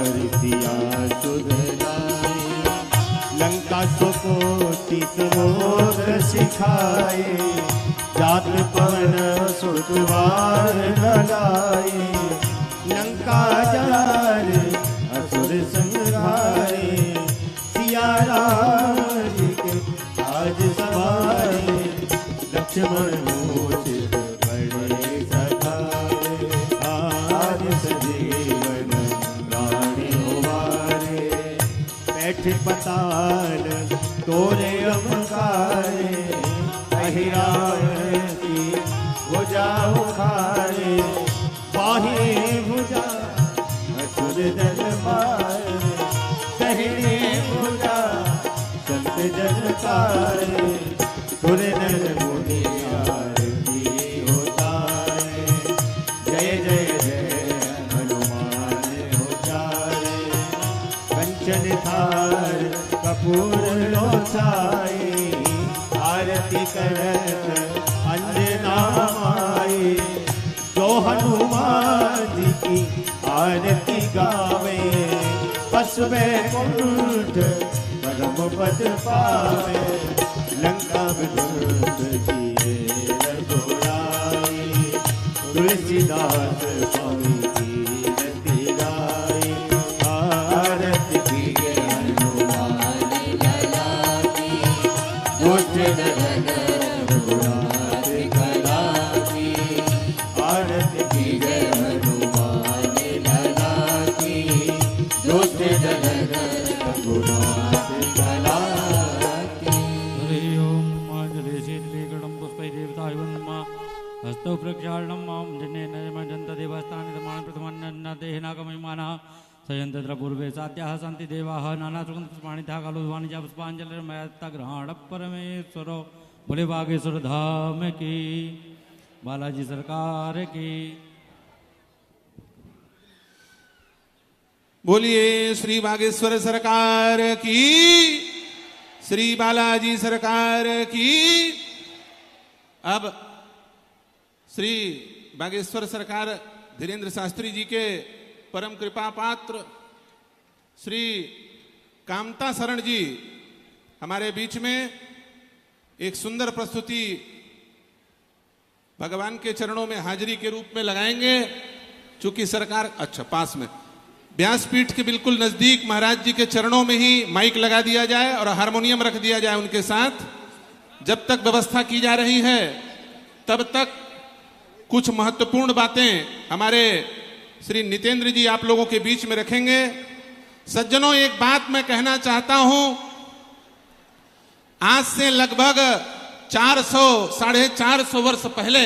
सिया सुध लाए, लंका सुकोटि मोद सिखाए, जात पवन सुतवार लगाए, लंका जार असुर संहारे, सिया राज के आज सवारे, लक्ष्मण मूर्छित पड़े सखारे, आज सजीवन प्राणी उबारे, बैठ पताल तोरे अमकारे, अहिरावण की भुजा उखारे, बाहे भुजा असुर दल मारे, दहिने भुजा संत जन तारे, सुर नर मुनि आरती उतारे, जय जय जय हनुमान उचारे, कंचन थार कपूर लोचाए, आरती करत अंजना माए, जो हनुमान जी की आरती गावे, बस वैकुंठ परम पद पावे, लंका विध्वंस किए रघुराई, तुलसीदास स्वामी की रति गाई, आरती की हनुमान लला की, दुष्ट दलन रघुनाथ कला की, आरती की हनुमान लला की, दुष्ट दलन रघुनाथ कला की। हरि ओम मांजले शीतलीकरणं पुष्पै देवताभिवन्दमा हस्तौ प्रक्षालनं मां जनेन जन्त देवस्थाने प्रमाण प्रथमान्न देहनागमयमानः सयन्तत्र पूर्वे सात्याः सन्ति देवाः नानासुगन्धपुष्पाणितः कालोद्वानिजा पुष्पाञ्जलिर्मयत्तग्रहण परमेश्वरो बोले बागेश्वर धाम की, बालाजी सरकार की। बोलिए श्री बागेश्वर सरकार की, श्री बालाजी सरकार की। अब श्री बागेश्वर सरकार धीरेन्द्र शास्त्री जी के परम कृपा पात्र श्री कामता शरण जी हमारे बीच में एक सुंदर प्रस्तुति भगवान के चरणों में हाजिरी के रूप में लगाएंगे। चूंकि सरकार अच्छा पास में व्यासपीठ के बिल्कुल नजदीक महाराज जी के चरणों में ही माइक लगा दिया जाए और हारमोनियम रख दिया जाए उनके साथ। जब तक व्यवस्था की जा रही है तब तक कुछ महत्वपूर्ण बातें हमारे श्री नितेंद्र जी आप लोगों के बीच में रखेंगे। सज्जनों, एक बात मैं कहना चाहता हूं, आज से लगभग 400-450 वर्ष पहले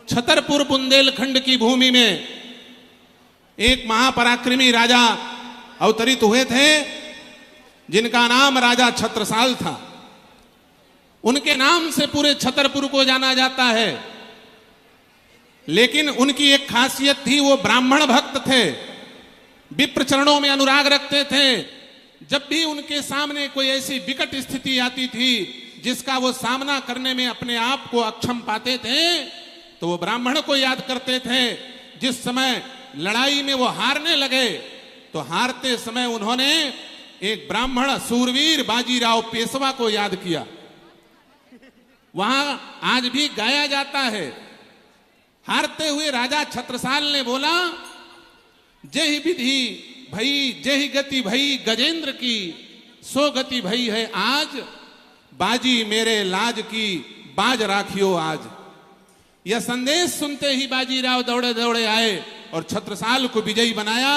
छतरपुर बुंदेलखंड की भूमि में एक महापराक्रमी राजा अवतरित हुए थे जिनका नाम राजा छत्रसाल था। उनके नाम से पूरे छतरपुर को जाना जाता है। लेकिन उनकी एक खासियत थी, वो ब्राह्मण भक्त थे, विप्र चरणों में अनुराग रखते थे। जब भी उनके सामने कोई ऐसी विकट स्थिति आती थी जिसका वो सामना करने में अपने आप को अक्षम पाते थे तो वो ब्राह्मण को याद करते थे। जिस समय लड़ाई में वो हारने लगे तो हारते समय उन्होंने एक ब्राह्मण सूरवीर बाजीराव पेशवा को याद किया। वहां आज भी गाया जाता है। हारते हुए राजा छत्रसाल ने बोला, जय विधि भई जय गति भई गजेंद्र की, सो गति भई है आज, बाजी मेरे लाज की बाज राखियो आज। यह संदेश सुनते ही बाजीराव दौड़े दौड़े आए और छत्रसाल को विजयी बनाया।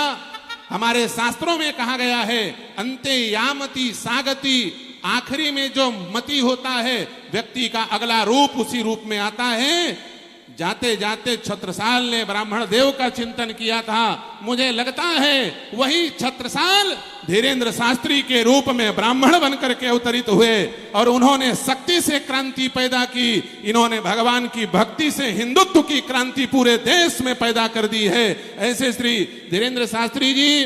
हमारे शास्त्रों में कहा गया है, अंते यामति सागति, आखिरी में जो मति होता है व्यक्ति का अगला रूप उसी रूप में आता है। जाते जाते छत्रसाल ने ब्राह्मण देव का चिंतन किया था। मुझे लगता है वही छत्रसाल धीरेन्द्र शास्त्री के रूप में ब्राह्मण बनकर के अवतरित हुए और उन्होंने शक्ति से क्रांति पैदा की। इन्होंने भगवान की भक्ति से हिंदुत्व की क्रांति पूरे देश में पैदा कर दी है। ऐसे श्री धीरेन्द्र शास्त्री जी,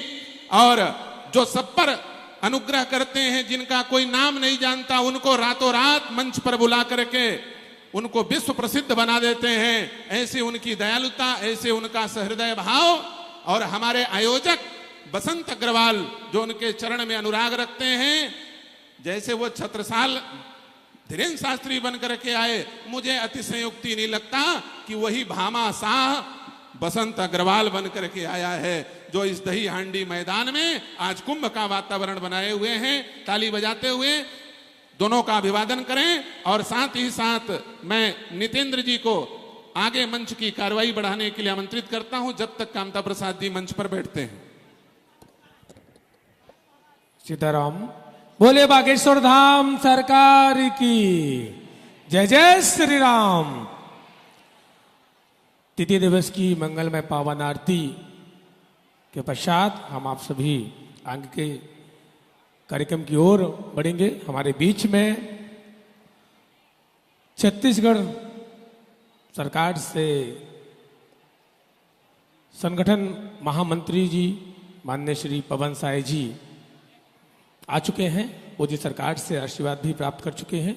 और जो सब पर अनुग्रह करते हैं, जिनका कोई नाम नहीं जानता, उनको रातों रात मंच पर बुला करके उनको विश्व प्रसिद्ध बना देते हैं। ऐसे उनकी दयालुता, ऐसे उनका सहृदय भाव। और हमारे आयोजक बसंत अग्रवाल जो उनके चरण में अनुराग रखते हैं, जैसे वो छत्रसाल धीरेन्द्र शास्त्री बन करके आए, मुझे अतिशयोक्ति नहीं लगता कि वही भामा शाह बसंत अग्रवाल बन करके आया है, जो इस दही हांडी मैदान में आज कुंभ का वातावरण बनाए हुए हैं। ताली बजाते हुए दोनों का अभिवादन करें। और साथ ही साथ मैं नितेंद्र जी को आगे मंच की कार्रवाई बढ़ाने के लिए आमंत्रित करता हूं, जब तक कामता प्रसाद जी मंच पर बैठते हैं। सीताराम। बोले बागेश्वर धाम सरकार की जय जय श्री राम। तृतीय दिवस की मंगलमय पावन आरती के पश्चात हम आप सभी आगे के कार्यक्रम की ओर बढ़ेंगे। हमारे बीच में छत्तीसगढ़ सरकार से संगठन महामंत्री जी माननीय श्री पवन साय जी आ चुके हैं। वो जी सरकार से आशीर्वाद भी प्राप्त कर चुके हैं।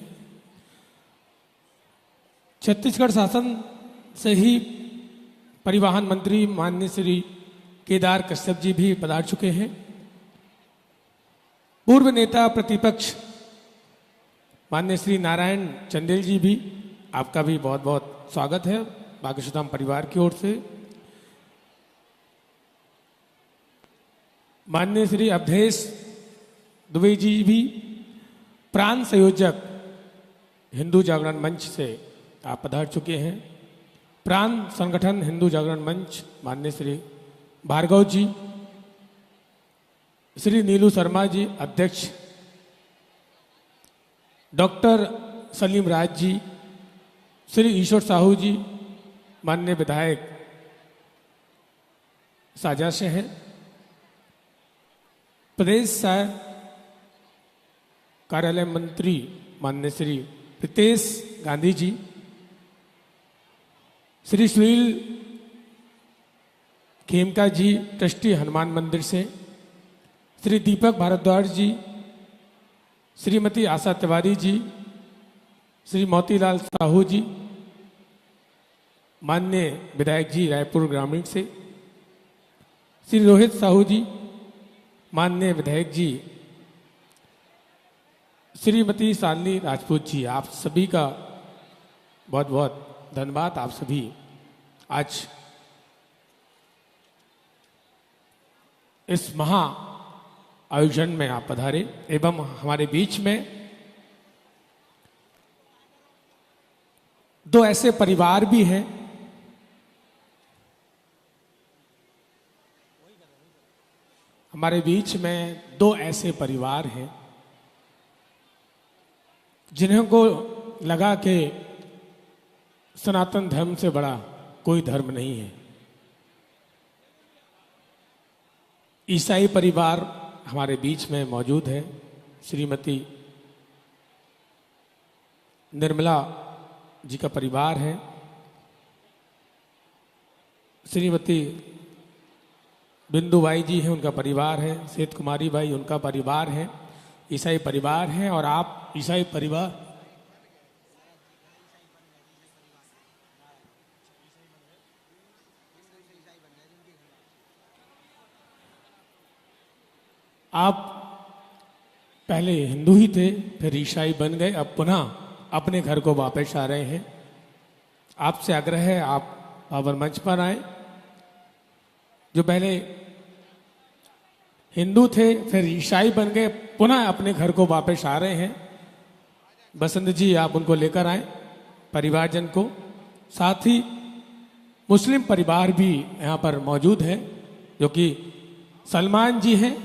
छत्तीसगढ़ शासन से ही परिवहन मंत्री माननीय श्री केदार कश्यप जी भी पधार चुके हैं। पूर्व नेता प्रतिपक्ष माननीय श्री नारायण चंदेल जी भी, आपका भी बहुत बहुत स्वागत है बागेश्वर धाम परिवार की ओर से। माननीय श्री अवधेश दुबे जी भी प्राण संयोजक हिंदू जागरण मंच से आप पधार चुके हैं। प्राण संगठन हिंदू जागरण मंच माननीय श्री भार्गव जी, श्री नीलू शर्मा जी अध्यक्ष, डॉक्टर सलीम राज जी, श्री ईश्वर साहू जी माननीय विधायक साजा से हैं, प्रदेश सह कार्यालय मंत्री माननीय श्री प्रीतेश गांधी जी, श्री सुनील खेमका जी ट्रस्टी हनुमान मंदिर से, श्री दीपक भारद्वाज जी, श्रीमती आशा तिवारी जी, श्री मोतीलाल साहू जी माननीय विधायक जी रायपुर ग्रामीण से, श्री रोहित साहू जी माननीय विधायक जी, श्रीमती शालिनी राजपूत जी, आप सभी का बहुत बहुत धन्यवाद। आप सभी आज इस महा आयोजन में आप पधारे एवं हमारे बीच में दो ऐसे परिवार भी हैं हमारे बीच में दो ऐसे परिवार हैं जिन्हें को लगा कि सनातन धर्म से बड़ा कोई धर्म नहीं है। ईसाई परिवार हमारे बीच में मौजूद है। श्रीमती निर्मला जी का परिवार है, श्रीमती बिंदुबाई जी हैं उनका परिवार है, सेठ कुमारी बाई उनका परिवार है, ईसाई परिवार है। और आप ईसाई परिवार आप पहले हिंदू ही थे, फिर ईसाई बन गए, अब पुनः अपने घर को वापस आ रहे हैं। आपसे आग्रह है आप पावन मंच पर आए। जो पहले हिंदू थे फिर ईसाई बन गए, पुनः अपने घर को वापस आ रहे हैं। बसंत जी आप उनको लेकर आए, परिवारजन को। साथ ही मुस्लिम परिवार भी यहाँ पर मौजूद है, जो कि सलमान जी हैं,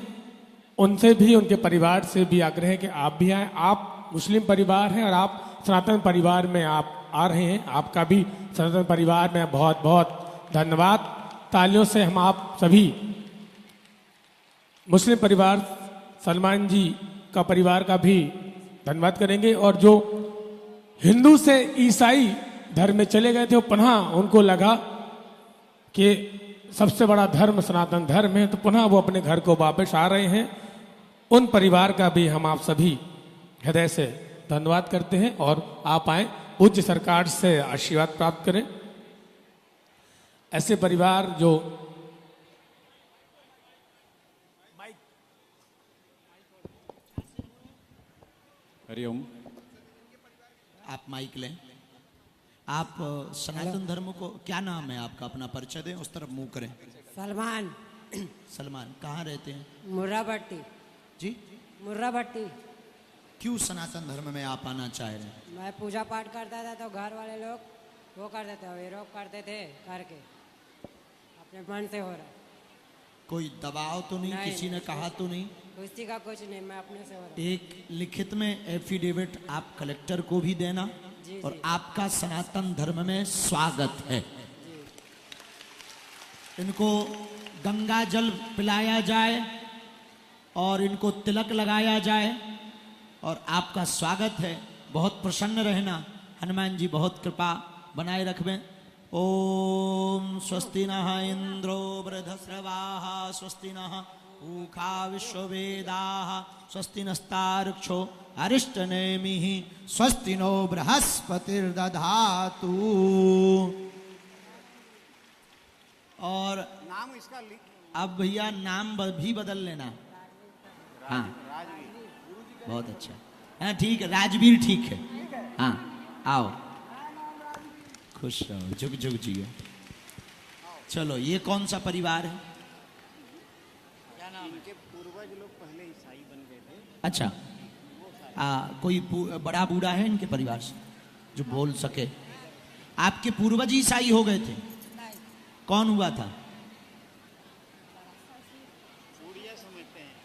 उनसे भी उनके परिवार से भी आग्रह है कि आप भी आए। आप मुस्लिम परिवार हैं और आप सनातन परिवार में आप आ रहे हैं, आपका भी सनातन परिवार में बहुत बहुत धन्यवाद। तालियों से हम आप सभी मुस्लिम परिवार सलमान जी का परिवार का भी धन्यवाद करेंगे। और जो हिंदू से ईसाई धर्म में चले गए थे, वो पुनः उनको लगा कि सबसे बड़ा धर्म सनातन धर्म है, तो पुनः वो अपने घर को वापस आ रहे हैं। उन परिवार का भी हम आप सभी हृदय से धन्यवाद करते हैं। और आप आए, पूज्य सरकार से आशीर्वाद प्राप्त करें। ऐसे परिवार जो हरिओम। आप माइक लें। आप सनातन धर्म को, क्या नाम है आपका, अपना परिचय दें, उस तरफ मुंह करें। सलमान। सलमान, कहाँ रहते हैं मुर्रा भट्टी। जी? मुर्रा भट्टी। क्यों सनातन धर्म में आप आना चाह रहे हैं? मैं पूजा पाठ करता था तो घर वाले लोग वो करते थे, विरोध करते थे, करके अपने मन से हो रहा। कोई दबाव तो नहीं, नहीं, किसी ने कहा तो नहीं? किसी का कुछ नहीं, मैं अपने से हो रहा। एक लिखित में एफिडेविट आप कलेक्टर को भी देना। जी, और जी। आपका सनातन धर्म में स्वागत है। इनको गंगा जल पिलाया जाए और इनको तिलक लगाया जाए और आपका स्वागत है। बहुत प्रसन्न रहना, हनुमान जी बहुत कृपा बनाए रखवें। ओम स्वस्ति नः इंद्रो वृधस्रवाः स्वस्ति नः ऊखा विश्ववेदाः स्वस्ति नस्तार्क्ष्यो अरिष्टनेमिः स्वस्ति नो बृहस्पतिर्दधातु। और नाम इसका अब भैया नाम भी बदल लेना। हाँ, बहुत अच्छा। हाँ ठीक है, राजवीर ठीक है। हाँ आओ, खुश रहो, जुग जुग जियो। चलो, ये कौन सा परिवार है? इनके पूर्वज लोग पहले ईसाई बन गए थे। अच्छा, कोई बड़ा बूढ़ा है इनके परिवार से जो बोल सके? आपके पूर्वज ईसाई हो गए थे? कौन हुआ था? उड़िया समझते हैं।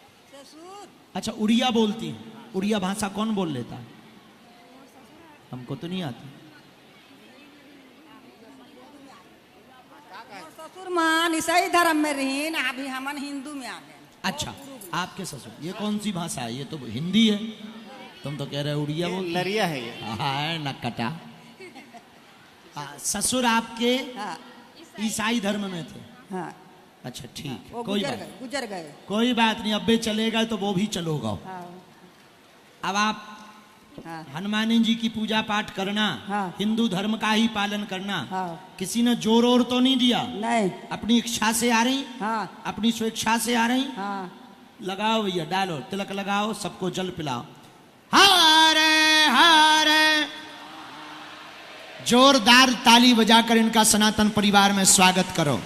अच्छा, उड़िया बोलती हैं। उड़िया भाषा कौन बोल लेता है? हमको तो नहीं आती। ससुर मान ईसाई धर्म में रही ना, अभी हमन हिंदू में आ गए। अच्छा, आपके ससुर, ये कौन सी भाषा है? ये तो हिंदी है। तुम तो कह रहे हो उड़िया बोल। लरिया है ये। हाँ, नक्कटा। ससुर आपके हाँ, ईसाई धर्म में थे? हाँ, अच्छा ठीक है, वो कोई बात गुजर गए। कोई बात नहीं। अब्बे चले गए तो वो भी चलोगा। हाँ, अब आप हाँ, हनुमान जी की पूजा पाठ करना, हाँ। हिंदू धर्म का ही पालन करना। हाँ। किसी ने जोर और तो नहीं दिया? नहीं। अपनी इच्छा से आ रही? हाँ, अपनी स्वेच्छा से आ रही? हाँ। लगाओ भैया, डालो, तिलक लगाओ, सबको जल पिलाओ। हारे हारे, जोरदार ताली बजाकर इनका सनातन परिवार में स्वागत करो।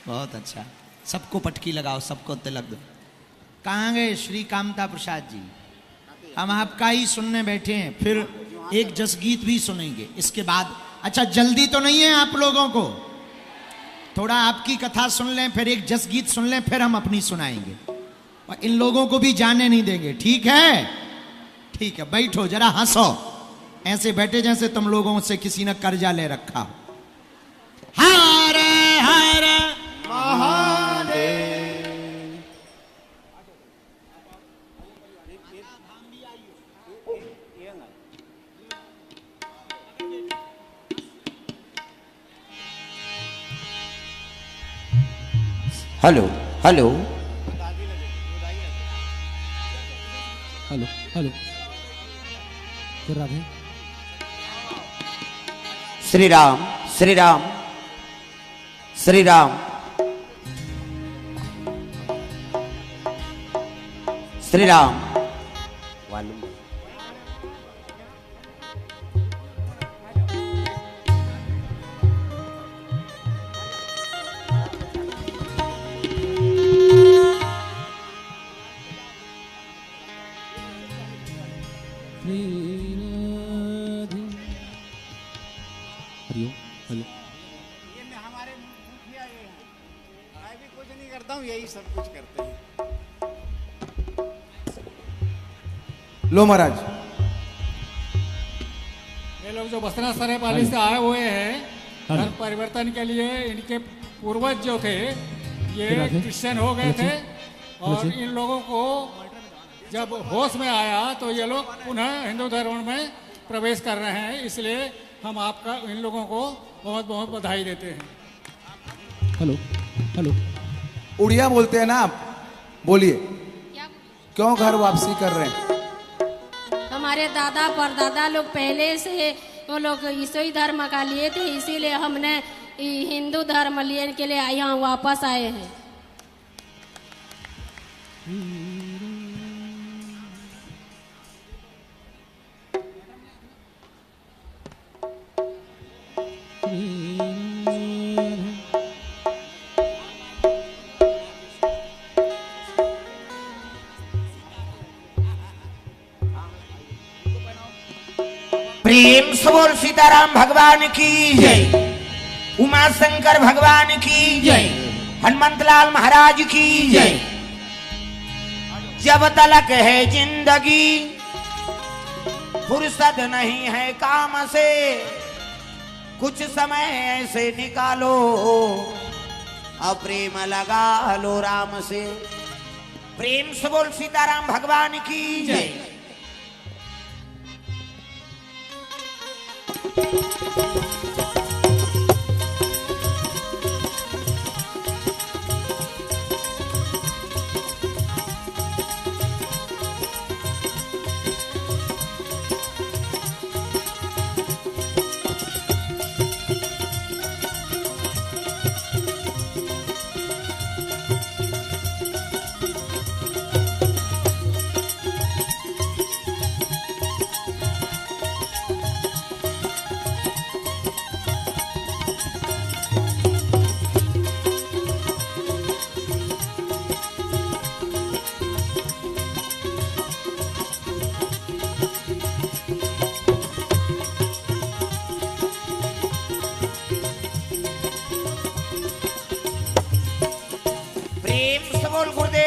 बहुत अच्छा, सबको पटकी लगाओ, सबको तिलक दो। कहाँ गए श्री कामता प्रसाद जी? हम आपका ही सुनने बैठे हैं, फिर एक जस गीत भी सुनेंगे इसके बाद। अच्छा, जल्दी तो नहीं है आप लोगों को? थोड़ा आपकी कथा सुन लें, फिर एक जस गीत सुन लें, फिर हम अपनी सुनाएंगे। और इन लोगों को भी जाने नहीं देंगे, ठीक है? ठीक है, बैठो, जरा हंसो, ऐसे बैठे जैसे तुम लोगों से किसी ने कर्जा ले रखा हो। हारे हारे Mahadev. Hello hello hello hello, फिर राधे। श्री राम श्री राम श्री राम श्री राम। हरिओम। हेलो, ये हमारे मुखिया ये हैं। मैं भी कुछ नहीं करता हूँ, यही सब कुछ करते हैं। लो महाराज, ये लोग जो बसना सरायपाली से आए हुए हैं धर्म परिवर्तन के लिए, इनके पूर्वज जो थे ये क्रिश्चियन हो गए थे, और इन लोगों को जब होश में आया तो ये लोग पुनः हिंदू धर्म में प्रवेश कर रहे हैं। इसलिए हम आपका इन लोगों को बहुत बहुत बधाई देते हैं। हेलो हेलो, उड़िया बोलते हैं ना आप? बोलिए, क्यों घर वापसी कर रहे हैं? हमारे दादा परदादा लोग पहले से वो लोग ईसाई धर्म का लिए थे, इसीलिए हमने हिंदू धर्म लेने के लिए यहाँ वापस आए हैं। प्रेम से बोल सीताराम भगवान की जय, उमा शंकर भगवान की जय, हनुमंतलाल महाराज की जय। जब तलक है जिंदगी फुर्सत नहीं है काम से, कुछ समय ऐसे निकालो और प्रेम लगा लो राम से। प्रेम से बोल सीताराम भगवान की जय।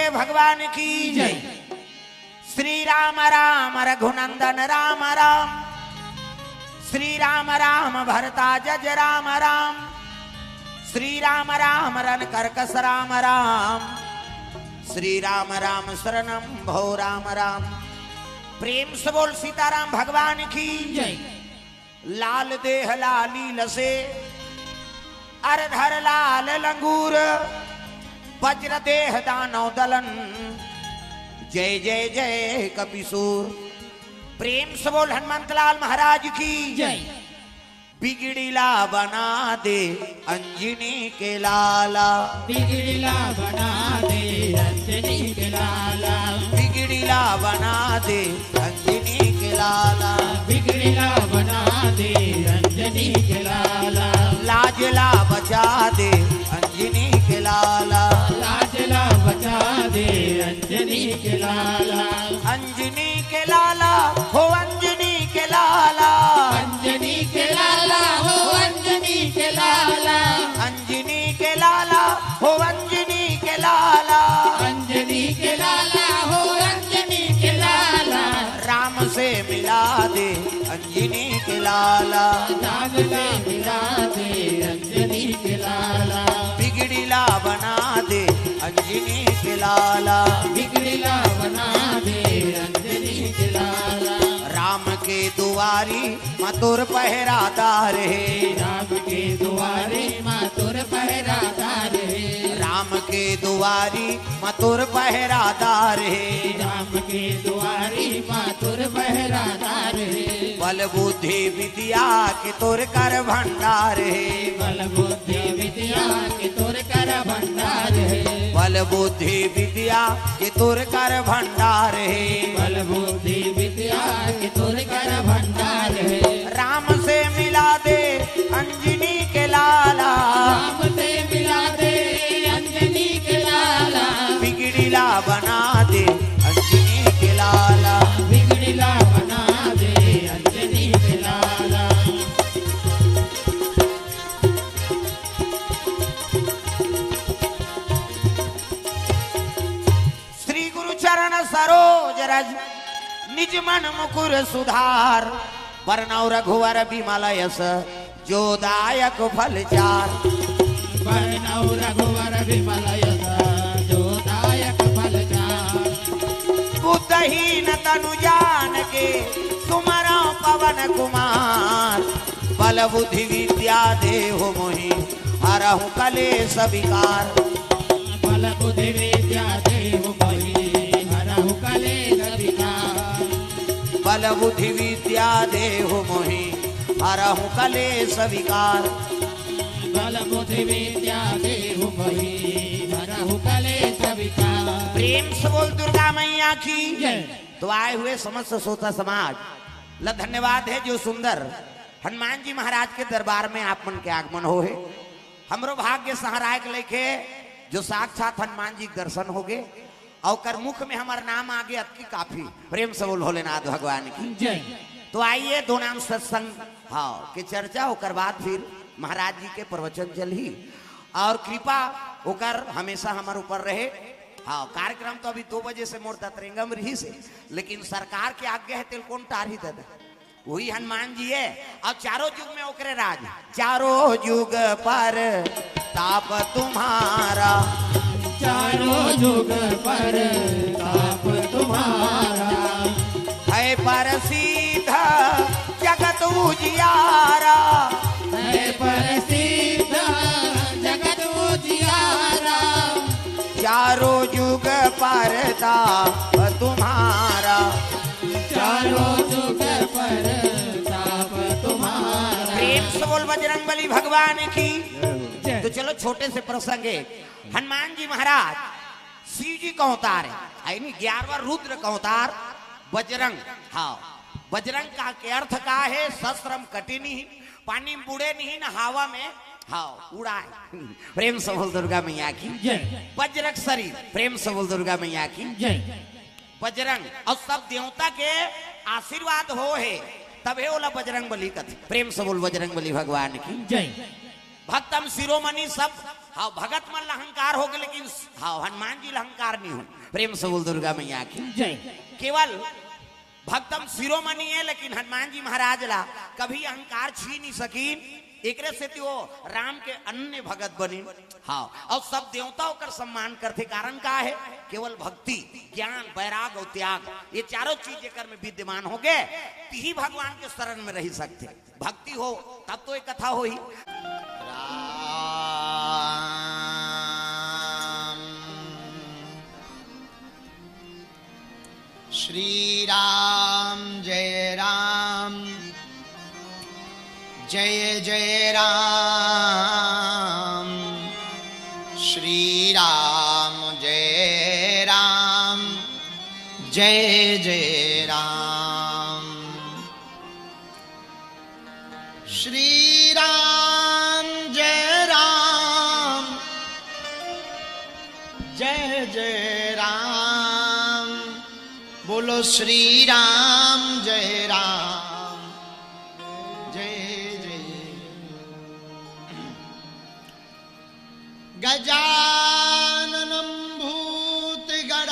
भगवान की जय। श्री राम राम रघुनंदन राम राम, श्री राम राम भरता जज राम राम, श्री राम राम रन करकस राम राम, श्री राम राम शरणम भो राम राम। प्रेम से बोल सीताराम भगवान की जय। लाल देह लाली लसे अरधर लाल लंगूर, वज्र देह दानव दलन, जय जय जय कपिसूर। प्रेम से बोल हनुमंतलाल महाराज की जय। बिगड़ीला बना दे अंजनी के लाला, बिगड़ीला बना दे अंजनी के लाला, बिगड़ीला बना दे अंजनी के लाला, बिगड़ीला बना दे अंजनी के लाला, लाजला बचा दे अंजनी के लाला, लाजला बचा दे अंजनी के लाला, अंजनी के लाला हो अंजनी के लाला, अंजनी के लाला हो अंजनी के लाला, अंजनी के लाला हो अंजनी के लाला, अंजनी के लाला हो अंजनी के लाला, राम से मिला दे अंजनी के लाला, राम से मिला दे अंजनी के लाला, बिगड़ीला बना दे अंजनी के लाला, बिगड़ीला बना दे अंजनी के लाला, राम के दुआरी मथुर पहरादार है, राम के दुआरे मथुर पहरादार है, राम के दुआरी मथुर पहरादार है, राम के दुआरी मथुर पहरादार है, बल बुद्धि विद्या के तोर कर भंडार है, बल बुद्धि विद्या के तोर कर भंडार है, बल बुद्धि विद्या के तोर कर भंडार है, बल बुद्धि विद्या के तोर कर भंडार है, राम से मिला दे अंजनी के लाला, राम से मिला दे अंजनी के लाला, बिगड़ीला बना दे अंजनी के लाला, बिगड़ीला बना दे अंजनी के लाला, श्री गुरु चरण सरोज रज निज मन मुकुर सुधार, वर्णव रघुवर विमल यस जो दायक फल चार, वर्णव रघुवर विमल यस जो दायक फल चार, बुद्धहीन तनु जान के सुमरो पवन कुमार, बल बुद्धि विद्या देहु मोहि हरहु कलेश विकार, बल बुद्धि विद्या देहु मोहि हरहु कलेश विकार, बल बुद्धि विद्या देहु मोहि हरहु कलेश विकार, बल बुद्धि विद्या देहु बही भरहु कलेश विकार। प्रेम से बोल दुर्गा मैया की। तो आए हुए समस्त श्रोता समाज ला धन्यवाद है जो सुंदर हनुमान जी महाराज के दरबार में आप मन के आगमन हो है। हमरो भाग्य सहाराय के लेके जो साक्षात हनुमान जी के दर्शन हो गए और कर मुख में हमारा नाम आगे अति काफी। प्रेम से बोल भोलेनाथ भगवान की जय। तो आइए दो नाम सत्संग हाँ के चर्चा होकर बाद फिर महाराज जी के प्रवचन चली और कृपा होकर हमेशा हमारे ऊपर रहे। हाँ कार्यक्रम तो अभी 2 बजे से मोर तत्रेंगम रही से, लेकिन सरकार के आज्ञा है तिल कौन टार ही दादा वही हनुमान जी है। और चारों युग में ओकरे राज, चारों युग पर ताप तुम्हारा, चारों युग पर ताप तुम्हारा, है पर सीधा जगत उजियारा, है पर सीधा जगत उजियारा, चारों युग पर ताप तुम्हारा, चारों युग पर ताप तुम्हारा। प्रेम से बोल बजरंगबली भगवान की। तो चलो छोटे से प्रसंग है। हनुमान जी महाराज शिव जी का अवतार है, 11वां रुद्र का अवतार बजरंग। हाँ बजरंग का के अर्थ का है शस्त्रम कटिनी, पानी में बुड़े नहीं ना हवा में हाँ उड़ाए। प्रेम से बोल दुर्गा मैया की जय। वज्रक शरीर, प्रेम से बोल दुर्गा मैया की जय। बजरंग और सब देवता के आशीर्वाद हो है तबे ओला बजरंग बली कथी। प्रेम से बोल बजरंग बली भगवान की जय। भक्तम शिरोमणि सब हाँ भगत मन अहंकार हो गए, लेकिन हाँ हनुमान जी अहंकार नहीं हो। प्रेम से बोल दुर्गा मैया की जय। केवल भक्तम शिरोमणि है, लेकिन हनुमान जी महाराज ला कभी अहंकार छीन नहीं सकीन। एक से वो राम के अन्य भगत बनी। हाँ और सब देवताओं का सम्मान करते। कारण का है केवल भक्ति, ज्ञान, वैराग और त्याग, ये चारों चीज जेकर में विद्यमान हो गए ही भगवान के शरण में रह सकते। भक्ति हो तब तो एक कथा हो ही। श्री राम जय राम, जय जय राम, श्री राम जय राम, जय जय राम, श्री राम जय राम, जय जय राम, बोलो श्री राम जय राम, जय जय। गजाननं भूतगणादिसेवितं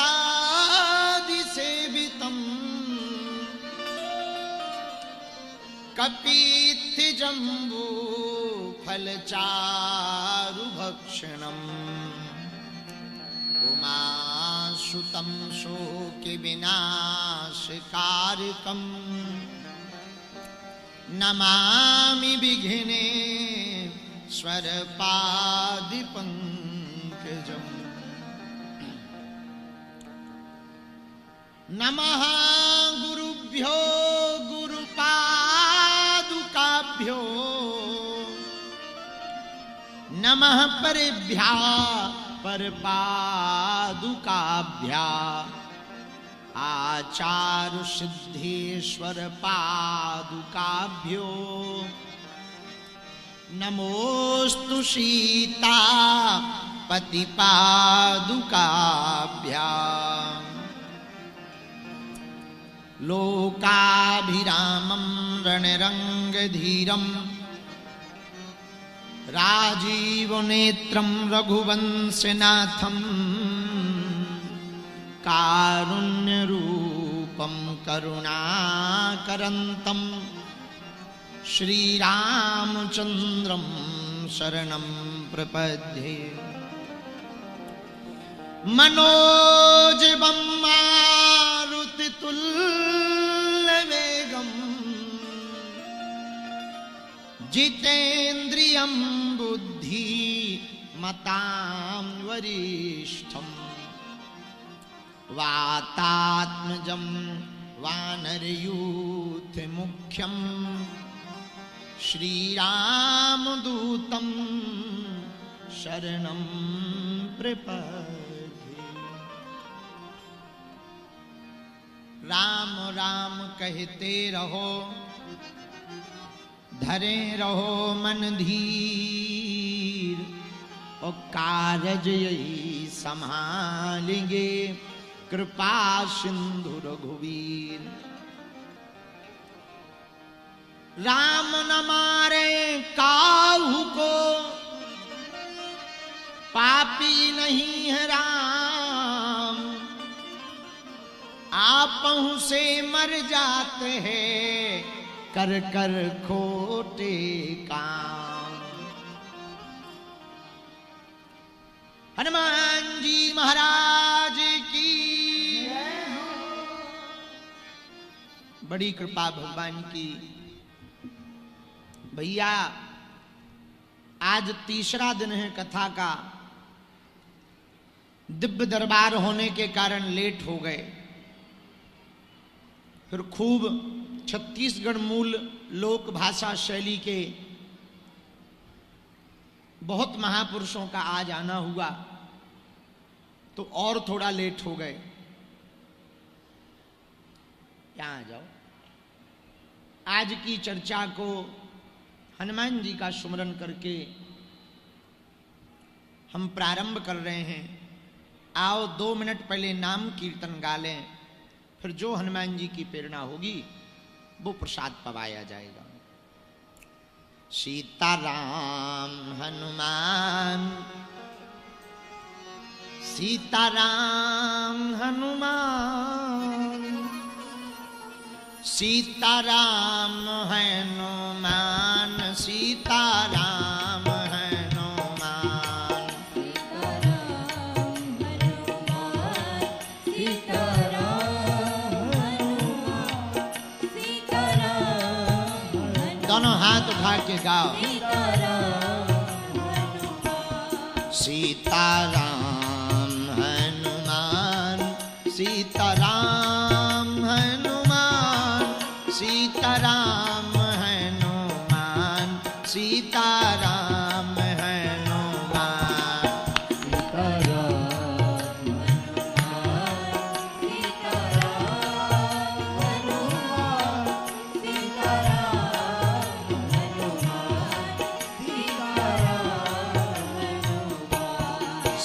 कपित्थजम्बूफलचारुभक्षणम् उमासुतं शोकविनाशकारकं नमामि विघ्नेश्वरपादिपङ्कजम्। नमः गुरुभ्यो गुरुपादुकाभ्यो, नमः परेभ्यः परपादुकाभ्या, आचार्य सिद्धेश्वर पादुकाभ्यो, नमोस्तु सीता पतिपादुकाभ्या। लोकाभिरामं रणरङ्गधीरं राजीवनेत्रं रघुवंशनाथं कारुण्यरूपं करुणाकरन्तं श्रीरामचन्द्रं शरणं प्रपद्ये। मनोजवं मारुतितुल्यवेगं जितेन्द्रियं बुद्धिमतां वरिष्ठं वातात्मजं वानरयूथमुख्यं श्रीरामदूतं शरणं प्रपद्ये। राम राम कहते रहो, धरे रहो मन धीर, और कारज यही संभालेंगे कृपा सिंधु रघुवीर। राम न मारे काहू को, पापी नहीं है राम, आपहु से मर जाते हैं कर कर खोटे काम। हनुमान जी महाराज की बड़ी कृपा भगवान की। भैया आज तीसरा दिन है कथा का। दिव्य दरबार होने के कारण लेट हो गए। फिर खूब छत्तीसगढ़ मूल लोक भाषा शैली के बहुत महापुरुषों का आज आना हुआ, तो और थोड़ा लेट हो गए। यहां आ जाओ। आज की चर्चा को हनुमान जी का सुमरन करके हम प्रारंभ कर रहे हैं। आओ 2 मिनट पहले नाम कीर्तन गा लें, फिर जो हनुमान जी की प्रेरणा होगी वो प्रसाद पवाया जाएगा। सीताराम हनुमान, सीताराम हनुमान, सीताराम हनुमान, सीताराम हनुमान, दोनों हाथ उठा के गाओ। सीताराम हनुमान, सीताराम हनुमान, सीताराम हनुमान, सीताराम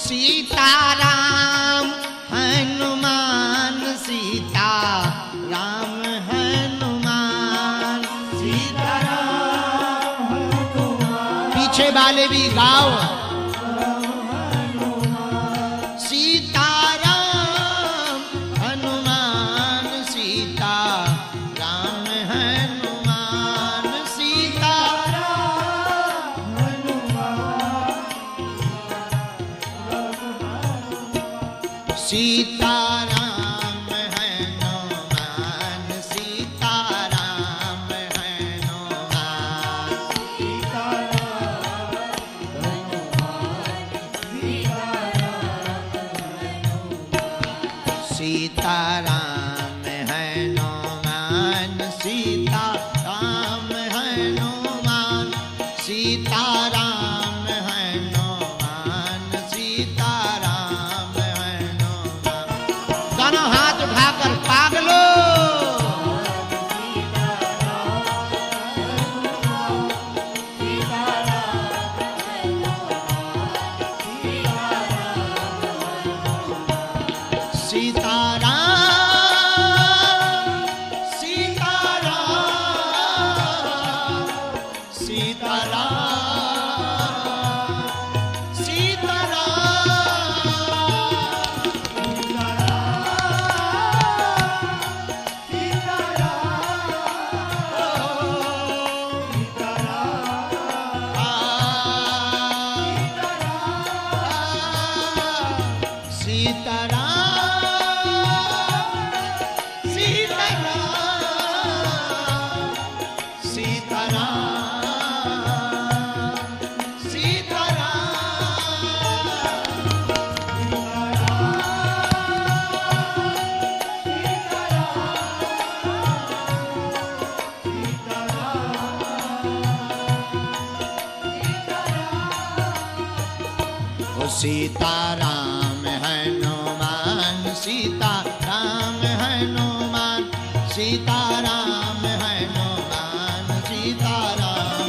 सीताराम हनुमान, सीताराम हनुमान, सीताराम हनुमान। पीछे वाले भी गाओ। सीताराम हनुमान, सीताराम हनुमान, सीताराम हनुमान, सीताराम हनुमान, सीताराम हनुमान, सीताराम हनुमान, सीताराम हनुमान, सीताराम हनुमान, सीताराम हनुमान। दोनों हाथ उठाकर पागलो। सीताराम, सीताराम, सीताराम, सीताराम हनुमान सीताराम हनुमान सीताराम हनुमान सीताराम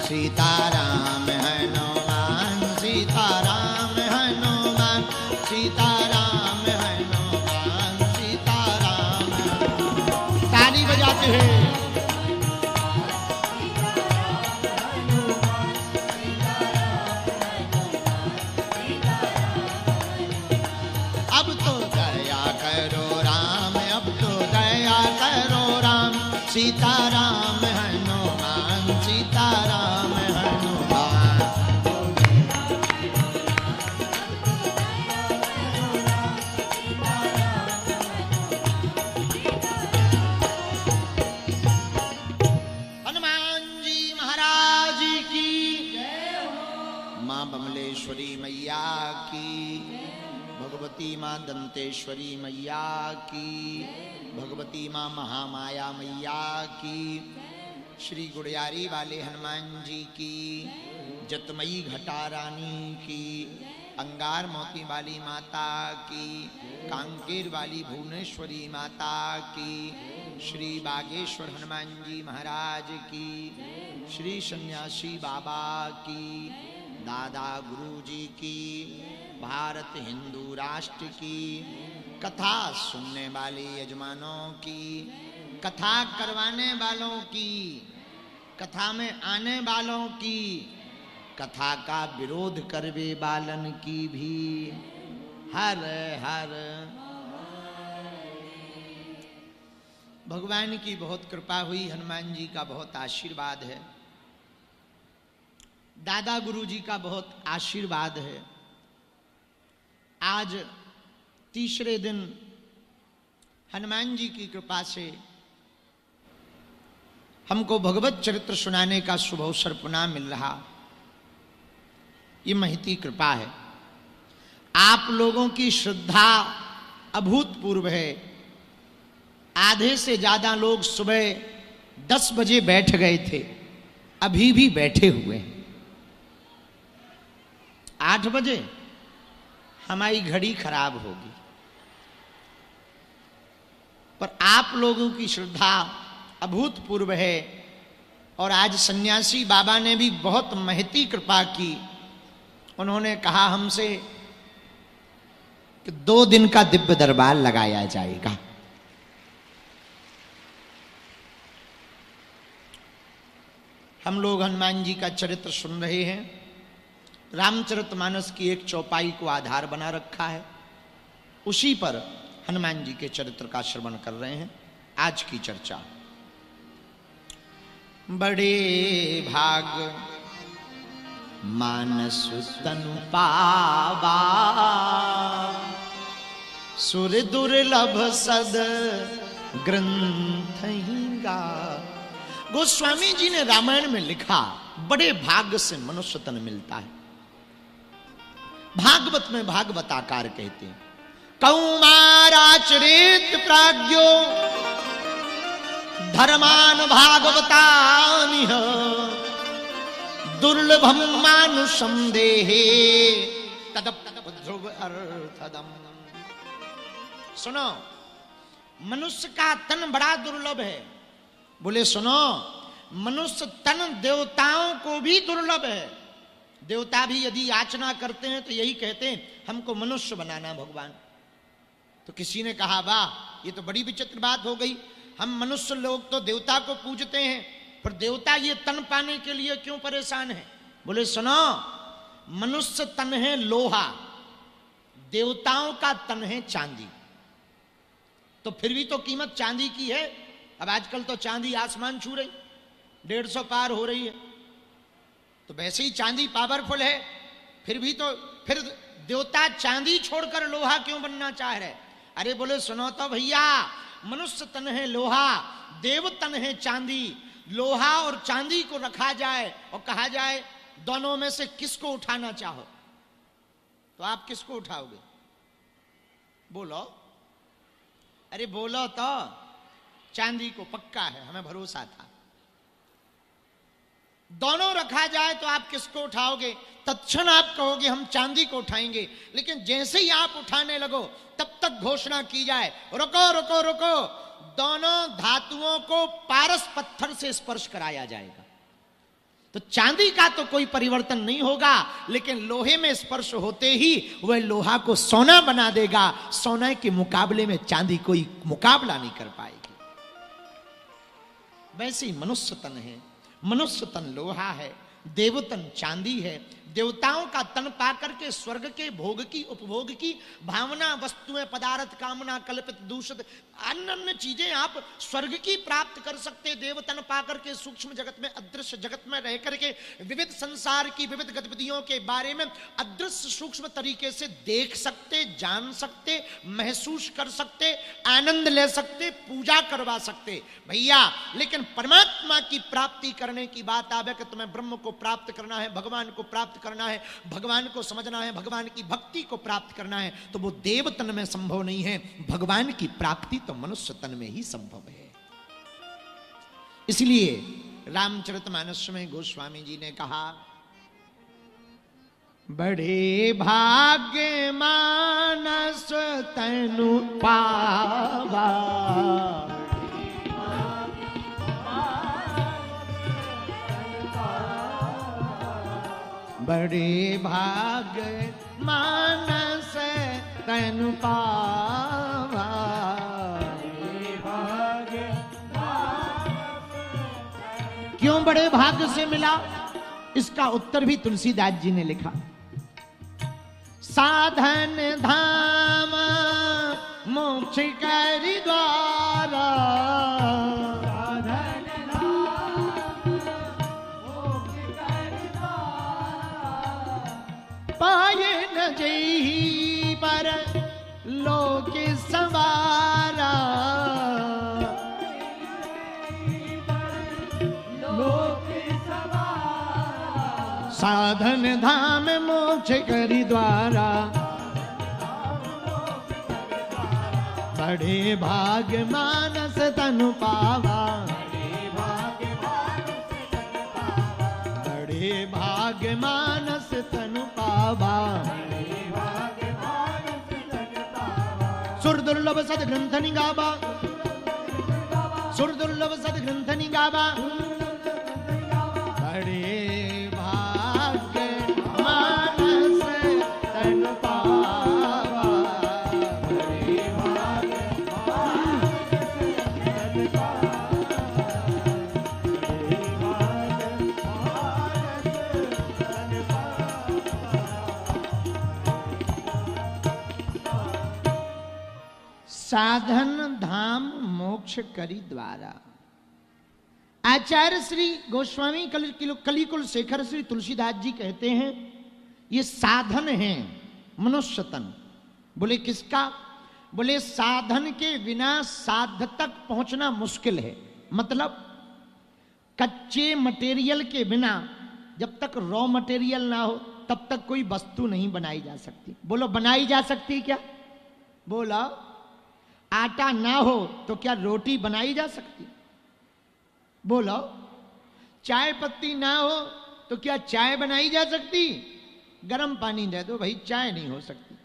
सीताराम हनुमान सीताराम हनुमान सीताराम हनुमान सीताराम ताली बजाते हैं। अब तो दया करो राम अब तो दया करो राम सीताराम हनुमान सीताराम हनुमान हनुमान जी महाराज की मां बमलेश्वरी मैया की भगवती मां दंतेश्वरी मैया की भगवती मां महामाया मैया की श्री गुड़ियारी वाले हनुमान जी की जतमयी घटा रानी की अंगार मोती वाली माता की कांकेर वाली भुवनेश्वरी माता की श्री बागेश्वर हनुमान जी महाराज की श्री सन्यासी बाबा की दादा गुरु जी की भारत हिंदू राष्ट्र की कथा सुनने वाले यजमानों की कथा करवाने वालों की कथा में आने वालों की कथा का विरोध करवे बालन की भी हर हर भगवान की बहुत कृपा हुई। हनुमान जी का बहुत आशीर्वाद है, दादा गुरु जी का बहुत आशीर्वाद है। आज तीसरे दिन हनुमान जी की कृपा से हमको भगवत चरित्र सुनाने का शुभ अवसर पुनः मिल रहा। ये महती कृपा है, आप लोगों की श्रद्धा अभूतपूर्व है। आधे से ज्यादा लोग सुबह 10 बजे बैठ गए थे, अभी भी बैठे हुए हैं। 8 बजे हमारी घड़ी खराब होगी, पर आप लोगों की श्रद्धा अभूतपूर्व है। और आज सन्यासी बाबा ने भी बहुत महती कृपा की। उन्होंने कहा हमसे कि 2 दिन का दिव्य दरबार लगाया जाएगा। हम लोग हनुमान जी का चरित्र सुन रहे हैं। रामचरितमानस की एक चौपाई को आधार बना रखा है, उसी पर हनुमान जी के चरित्र का श्रवण कर रहे हैं। आज की चर्चा बड़े भाग मानस तनु पावा सुर दुर्लभ सद ग्रंथ गा। गोस्वामी जी ने रामायण में लिखा, बड़े भाग्य से मनुष्य तन मिलता है। भागवत में भागवताकार कहते हैं, कौमाराचरेत प्राज्ञो धर्मान भागवतानिह दुर्लभम मानुषम देहे तदप ध्रुव अर्थदम। सुनो, मनुष्य का तन बड़ा दुर्लभ है। बोले सुनो, मनुष्य तन देवताओं को भी दुर्लभ है। देवता भी यदि याचना करते हैं तो यही कहते हैं, हमको मनुष्य बनाना भगवान। तो किसी ने कहा, वाह, ये तो बड़ी विचित्र बात हो गई। हम मनुष्य लोग तो देवता को पूजते हैं, पर देवता ये तन पाने के लिए क्यों परेशान है? बोले सुनो, मनुष्य तन है लोहा, देवताओं का तन है चांदी। तो फिर भी तो कीमत चांदी की है। अब आजकल तो चांदी आसमान छू रही, 150 पार हो रही है। तो वैसे ही चांदी पावरफुल है, फिर देवता चांदी छोड़कर लोहा क्यों बनना चाह रहे? अरे बोले सुनो तो भैया, मनुष्य तन है लोहा, देव तन है चांदी। लोहा और चांदी को रखा जाए और कहा जाए दोनों में से किसको उठाना चाहो, तो आप किसको उठाओगे? बोलो, अरे बोलो तो। चांदी को पक्का है, हमें भरोसा था। दोनों रखा जाए तो आप किसको उठाओगे? तत्क्षण आप कहोगे हम चांदी को उठाएंगे, लेकिन जैसे ही आप उठाने लगो तब तक घोषणा की जाए रुको रुको रुको, दोनों धातुओं को पारस पत्थर से स्पर्श कराया जाएगा। तो चांदी का तो कोई परिवर्तन नहीं होगा, लेकिन लोहे में स्पर्श होते ही वह लोहा को सोना बना देगा। सोना के मुकाबले में चांदी कोई मुकाबला नहीं कर पाएगी। वैसे ही मनुष्य तन है, मनुष्य तन लोहा है, देवतन चांदी है। देवताओं का तन पाकर के स्वर्ग के भोग की, उपभोग की भावना, वस्तुएं, पदार्थ, कामना, कल्पित, दूषित अन्य अन्य चीजें आप स्वर्ग की प्राप्त कर सकते। देवतन पाकर के सूक्ष्म जगत में, अदृश्य जगत में रह करके विविध संसार की विविध गतिविधियों के बारे में अदृश्य सूक्ष्म तरीके से देख सकते, जान सकते, महसूस कर सकते, आनंद ले सकते, पूजा करवा सकते भैया। लेकिन परमात्मा की प्राप्ति करने की बात आवे कि तुम्हें ब्रह्म को प्राप्त करना है, भगवान को प्राप्त करना है, भगवान को समझना है, भगवान की भक्ति को प्राप्त करना है, तो वो देव तन में संभव नहीं है। भगवान की प्राप्ति तो मनुष्य तन में ही संभव है। इसलिए रामचरितमानस में गोस्वामी जी ने कहा, बड़े भाग्य मानस तनु पावा, बड़े भाग्य मानस तनु पावा। क्यों बड़े भाग्य से मिला? इसका उत्तर भी तुलसीदास जी ने लिखा। साधन धाम मोक्ष करि द्वारा, पाए न जही पर लोक संवारा। साधन धाम मोक्ष करि द्वारा, बड़े भाग्य मानस तनु पावा, बड़े भाग्य मानस तनु पावा। सुर दुर्लभ सद ग्रंथ निगावा, सुर दुर्लभ सद ग्रंथ निगावा, बड़े भाग्य मानस तनु पावा, बड़े भाग्य मानस तनु पावा, बड़े भाग्य मानस तनु पावा। साधन धाम मोक्ष करि द्वारा। आचार्य श्री गोस्वामी कलिकुल शेखर श्री तुलसीदास जी कहते हैं, ये साधन है मनुष्य तन। बोले किसका? बोले साधन के बिना साध तक पहुंचना मुश्किल है। मतलब कच्चे मटेरियल के बिना जब तक रॉ मटेरियल ना हो तब तक कोई वस्तु नहीं बनाई जा सकती। बोलो बनाई जा सकती क्या? बोलो आटा ना हो तो क्या रोटी बनाई जा सकती? बोलो चाय पत्ती ना हो तो क्या चाय बनाई जा सकती? गर्म पानी दे दो भाई, चाय नहीं हो सकती।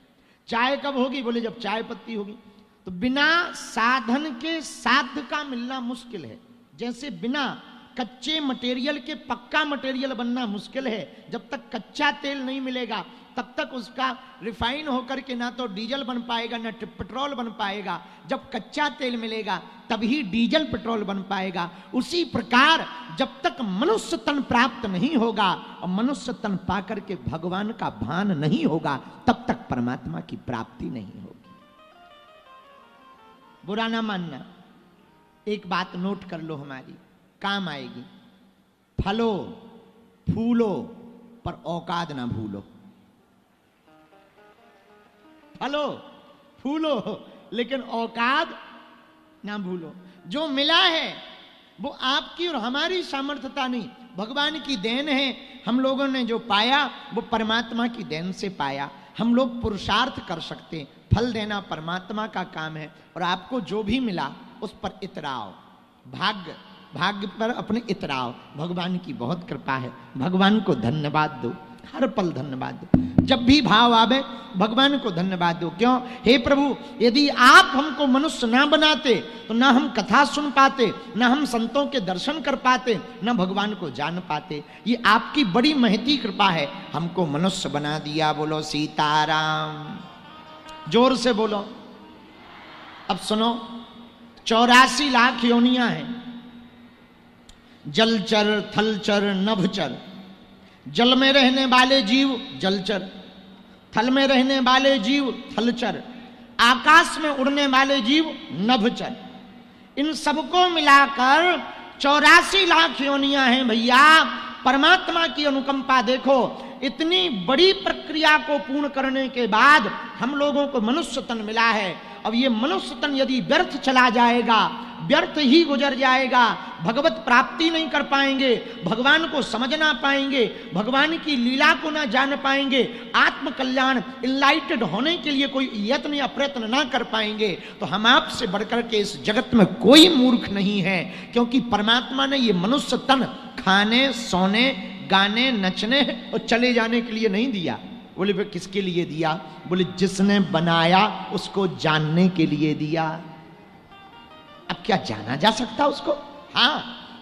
चाय कब होगी? बोले जब चाय पत्ती होगी। तो बिना साधन के साध्य का मिलना मुश्किल है। जैसे बिना कच्चे मटेरियल के पक्का मटेरियल बनना मुश्किल है। जब तक कच्चा तेल नहीं मिलेगा तब तक उसका रिफाइन होकर के ना तो डीजल बन पाएगा ना पेट्रोल बन पाएगा। जब कच्चा तेल मिलेगा तभी डीजल पेट्रोल बन पाएगा। उसी प्रकार जब तक मनुष्य तन प्राप्त नहीं होगा और मनुष्य तन पाकर के भगवान का भान नहीं होगा तब तक परमात्मा की प्राप्ति नहीं होगी। बुरा ना मानना, एक बात नोट कर लो, हमारी काम आएगी। फलो फूलो पर औकात ना भूलो। फलो फूलो लेकिन औकात ना भूलो। जो मिला है वो आपकी और हमारी सामर्थ्यता नहीं, भगवान की देन है। हम लोगों ने जो पाया वो परमात्मा की देन से पाया। हम लोग पुरुषार्थ कर सकते हैं, फल देना परमात्मा का काम है, और आपको जो भी मिला उस पर इतराओ, भाग्य पर अपने इतराओ। भगवान की बहुत कृपा है, भगवान को धन्यवाद दो, हर पल धन्यवाद दो। जब भी भाव आवे भगवान को धन्यवाद दो। क्यों? हे प्रभु, यदि आप हमको मनुष्य ना बनाते तो ना हम कथा सुन पाते, ना हम संतों के दर्शन कर पाते, ना भगवान को जान पाते। ये आपकी बड़ी महती कृपा है, हमको मनुष्य बना दिया। बोलो सीताराम, जोर से बोलो। अब सुनो, 84 लाख योनियां हैं, जलचर, थलचर, नभचर। जल में रहने वाले जीव जलचर, थल में रहने वाले जीव थलचर, आकाश में उड़ने वाले जीव नभचर। इन सबको मिलाकर 84 लाख योनियां हैं भैया। परमात्मा की अनुकंपा देखो, इतनी बड़ी प्रक्रिया को पूर्ण करने के बाद हम लोगों को मनुष्य तन मिला है। अब ये मनुष्य तन यदि व्यर्थ चला जाएगा, व्यर्थ ही गुजर जाएगा, भगवत प्राप्ति नहीं कर पाएंगे, भगवान को समझ ना पाएंगे, भगवान की लीला को ना जान पाएंगे, आत्म कल्याण इनलाइटेड होने के लिए कोई यत्न या प्रयत्न ना कर पाएंगे, तो हम आपसे बढ़कर के इस जगत में कोई मूर्ख नहीं है। क्योंकि परमात्मा ने ये मनुष्य तन खाने, सोने, गाने, नचने और चले जाने के लिए नहीं दिया। बोले वे किसके लिए दिया? बोले जिसने बनाया उसको जानने के लिए दिया। अब क्या जाना जा सकता उसको? हाँ,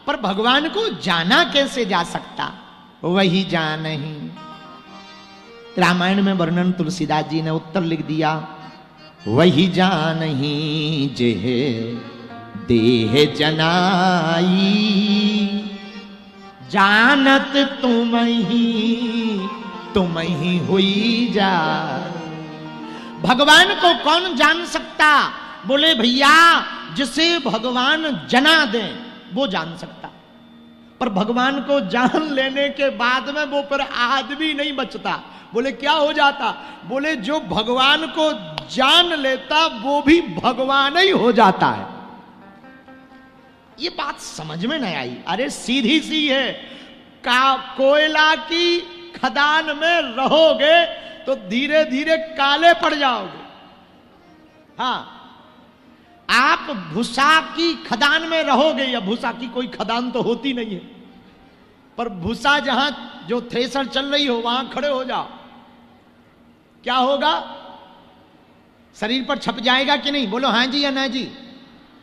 पर भगवान को जाना कैसे जा सकता? वही जान ही। रामायण में वर्णन तुलसीदास जी ने उत्तर लिख दिया, वही जान ही जेह देह जनाई, जानत तुम ही हुई जा। भगवान को कौन जान सकता? बोले भैया जिसे भगवान जना दे वो जान सकता, पर भगवान को जान लेने के बाद में वो पर आदमी नहीं बचता। बोले क्या हो जाता? बोले जो भगवान को जान लेता वो भी भगवान ही हो जाता है। ये बात समझ में नहीं आई। अरे सीधी सी है, कोयला की खदान में रहोगे तो धीरे धीरे काले पड़ जाओगे। हाँ, आप भूसा की खदान में रहोगे, या भूसा की कोई खदान तो होती नहीं है, पर भूसा जहां जो थ्रेसर चल रही हो वहां खड़े हो जाओ, क्या होगा? शरीर पर छप जाएगा कि नहीं? बोलो हाँ जी या ना जी।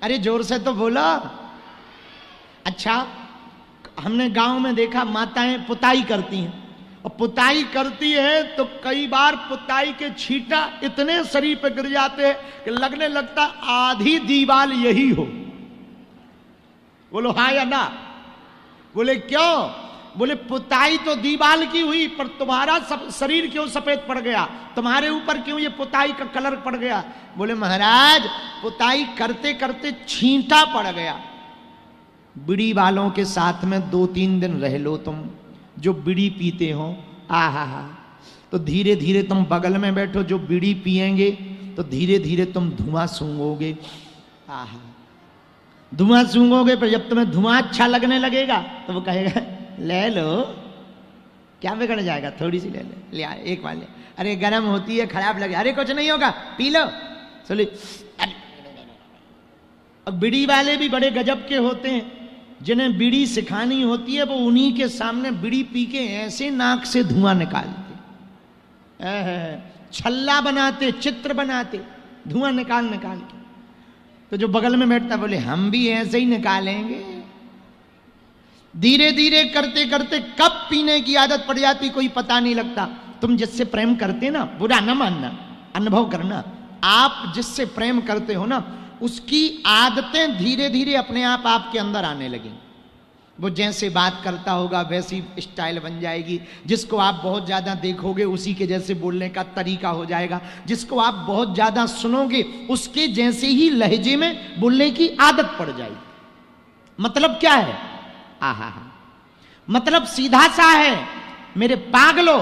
अरे जोर से तो बोलो। अच्छा, हमने गांव में देखा माताएं पुताई करती हैं, और पुताई करती है तो कई बार पुताई के छींटा इतने शरीर पे गिर जाते हैं कि लगने लगता आधी दीवार यही हो। बोलो हाँ या ना। बोले क्यों? बोले पुताई तो दीवार की हुई, पर तुम्हारा शरीर क्यों सफेद पड़ गया? तुम्हारे ऊपर क्यों ये पुताई का कलर पड़ गया? बोले महाराज पुताई करते करते छींटा पड़ गया। बीड़ी वालों के साथ में 2-3 दिन रह लो तुम, जो बीड़ी पीते हो, आहा, तो धीरे धीरे तुम बगल में बैठो, जो बीड़ी पिएंगे तो धीरे धीरे तुम धुआं सूंघोगे। आहा, धुआं सूंघोगे, पर जब तुम्हें धुआं अच्छा लगने लगेगा तो वो कहेगा ले लो, क्या बिगड़ जाएगा, थोड़ी सी ले आ, एक बार ले। अरे गर्म होती है, खराब लगे, अरे कुछ नहीं होगा, पी लो। चलो, अब बीड़ी वाले भी बड़े गजब के होते हैं, जिन्हें बीड़ी सिखानी होती है वो उन्हीं के सामने बीड़ी पी के ऐसे नाक से धुआं निकालते, छल्ला बनाते, चित्र बनाते, धुआं निकाल के। तो जो बगल में बैठता बोले हम भी ऐसे ही निकालेंगे। धीरे धीरे करते करते कब पीने की आदत पड़ जाती कोई पता नहीं लगता। तुम जिससे प्रेम करते ना, बुरा न मानना, अनुभव करना, आप जिससे प्रेम करते हो ना उसकी आदतें धीरे धीरे अपने आप आपके अंदर आने लगी। वो जैसे बात करता होगा वैसी स्टाइल बन जाएगी। जिसको आप बहुत ज्यादा देखोगे उसी के जैसे बोलने का तरीका हो जाएगा। जिसको आप बहुत ज्यादा सुनोगे उसके जैसे ही लहजे में बोलने की आदत पड़ जाएगी। मतलब क्या है? आहा, मतलब सीधा सा है, मेरे पागलों,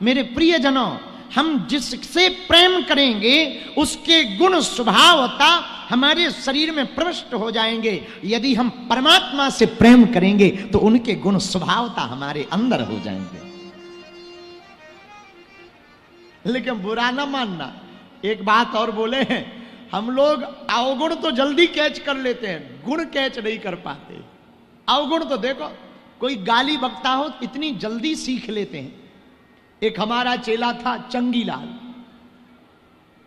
मेरे प्रियजनों, हम जिससे प्रेम करेंगे उसके गुण स्वभावता हमारे शरीर में प्रविष्ट हो जाएंगे। यदि हम परमात्मा से प्रेम करेंगे तो उनके गुण स्वभावता हमारे अंदर हो जाएंगे। लेकिन बुरा ना मानना, एक बात और बोले हैं, हम लोग अवगुण तो जल्दी कैच कर लेते हैं, गुण कैच नहीं कर पाते। अवगुण तो देखो, कोई गाली बकता हो इतनी जल्दी सीख लेते हैं। एक हमारा चेला था चंगीलाल,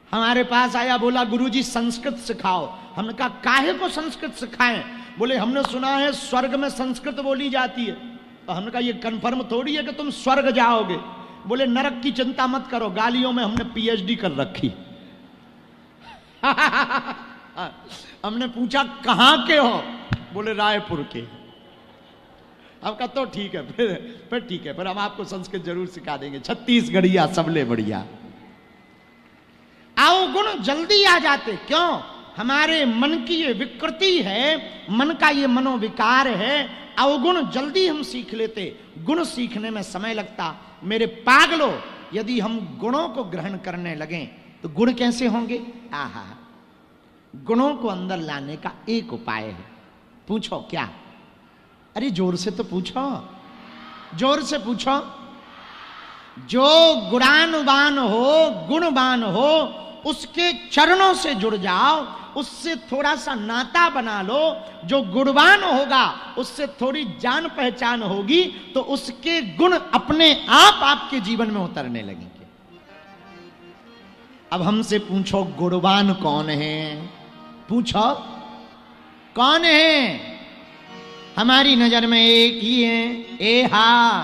हमारे पास आया, बोला गुरुजी संस्कृत सिखाओ। हमने कहा काहे को संस्कृत सिखाएं? बोले हमने सुना है स्वर्ग में संस्कृत बोली जाती है। तो हमने कहा ये कंफर्म थोड़ी है कि तुम स्वर्ग जाओगे। बोले नरक की चिंता मत करो, गालियों में हमने पीएचडी कर रखी। हमने पूछा कहां के हो? बोले रायपुर के। अब कहा तो ठीक है, फिर ठीक है, फिर हम आपको संस्कृत जरूर सिखा देंगे, छत्तीसगढ़िया सबले बढ़िया। अवगुण जल्दी आ जाते, क्यों? हमारे मन की ये विकृति है, मन का ये मनोविकार है, अवगुण जल्दी हम सीख लेते, गुण सीखने में समय लगता। मेरे पागलों, यदि हम गुणों को ग्रहण करने लगें तो गुण कैसे होंगे? आहा, गुणों को अंदर लाने का एक उपाय है। पूछो क्या? अरे जोर से तो पूछो, जोर से पूछो। जो गुणानुवान हो, गुणवान हो, उसके चरणों से जुड़ जाओ, उससे थोड़ा सा नाता बना लो। जो गुणवान होगा उससे थोड़ी जान पहचान होगी, तो उसके गुण अपने आप आपके जीवन में उतरने लगेंगे। अब हमसे पूछो गुणवान कौन है? पूछो कौन है? हमारी नजर में एक ही है, एहा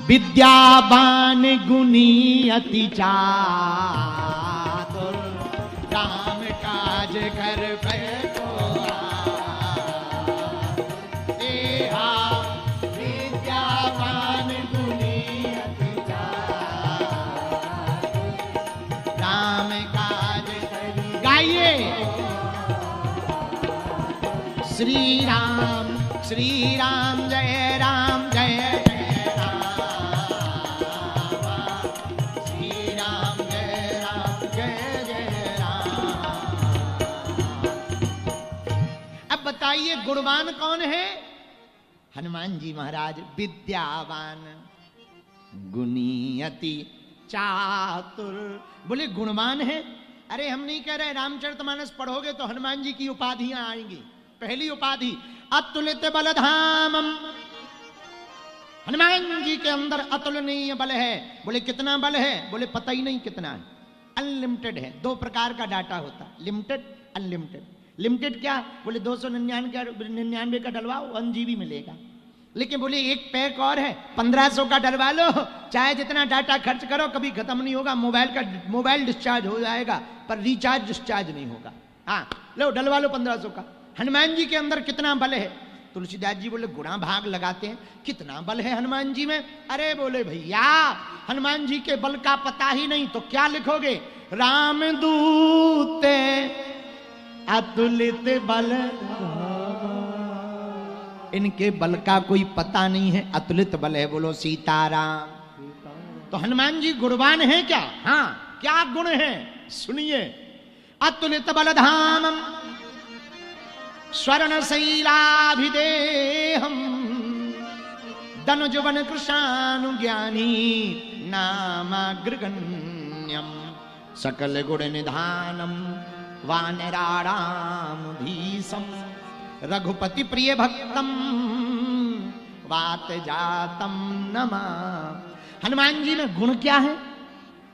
विद्यावान गुणी अति चातुर, काम काज कर को एहा विद्यावान गुणी अति चातुर, काम काज कर। गाइए श्री राम श्री राम जय राम जय जय राम, श्री राम जय जय राम। अब बताइए गुणवान कौन है? हनुमान जी महाराज विद्यावान गुणी अति चातुर। बोले गुणवान है? अरे हम नहीं कह रहे, रामचरितमानस पढ़ोगे तो हनुमान जी की उपाधियां आएंगी। पहली उपाधि अतुलित बलधामम, हनुमान जी के अंदर अतुलनीय बल है। बोले कितना बल है? बोले पता ही नहीं कितना है, अनलिमिटेड है। दो प्रकार का डाटा होता, लिमिटेड अनलिमिटेड। लिमिटेड क्या? बोले 299 का डलवाओ 1 GB मिलेगा। लेकिन बोले एक पैक और है, 1500 का डलवा लो, चाहे जितना डाटा खर्च करो कभी खत्म नहीं होगा। मोबाइल डिस्चार्ज हो जाएगा पर रिचार्ज डिस्चार्ज नहीं होगा। हाँ लो डलवा लो 1500 का। हनुमान जी के अंदर कितना बल है? तुलसीदास जी बोले गुणा भाग लगाते हैं, कितना बल है हनुमान जी में? अरे बोले भैया हनुमान जी के बल का पता ही नहीं तो क्या लिखोगे? रामदूत अतुलित बल, इनके बल का कोई पता नहीं है, अतुलित बल है। बोलो सीताराम। तो हनुमान जी गुणवान है क्या? हाँ, क्या गुण है? सुनिए। अतुलित बलधामम स्वर्ण शैलाभिदेहम धनुजवन कृशानुज्ञानी नामाग्रगण्यम सकल गुण निधानम वानराणामुधीशम रघुपति प्रिय भक्तम वात जातम नमा। हनुमान जी में गुण क्या है?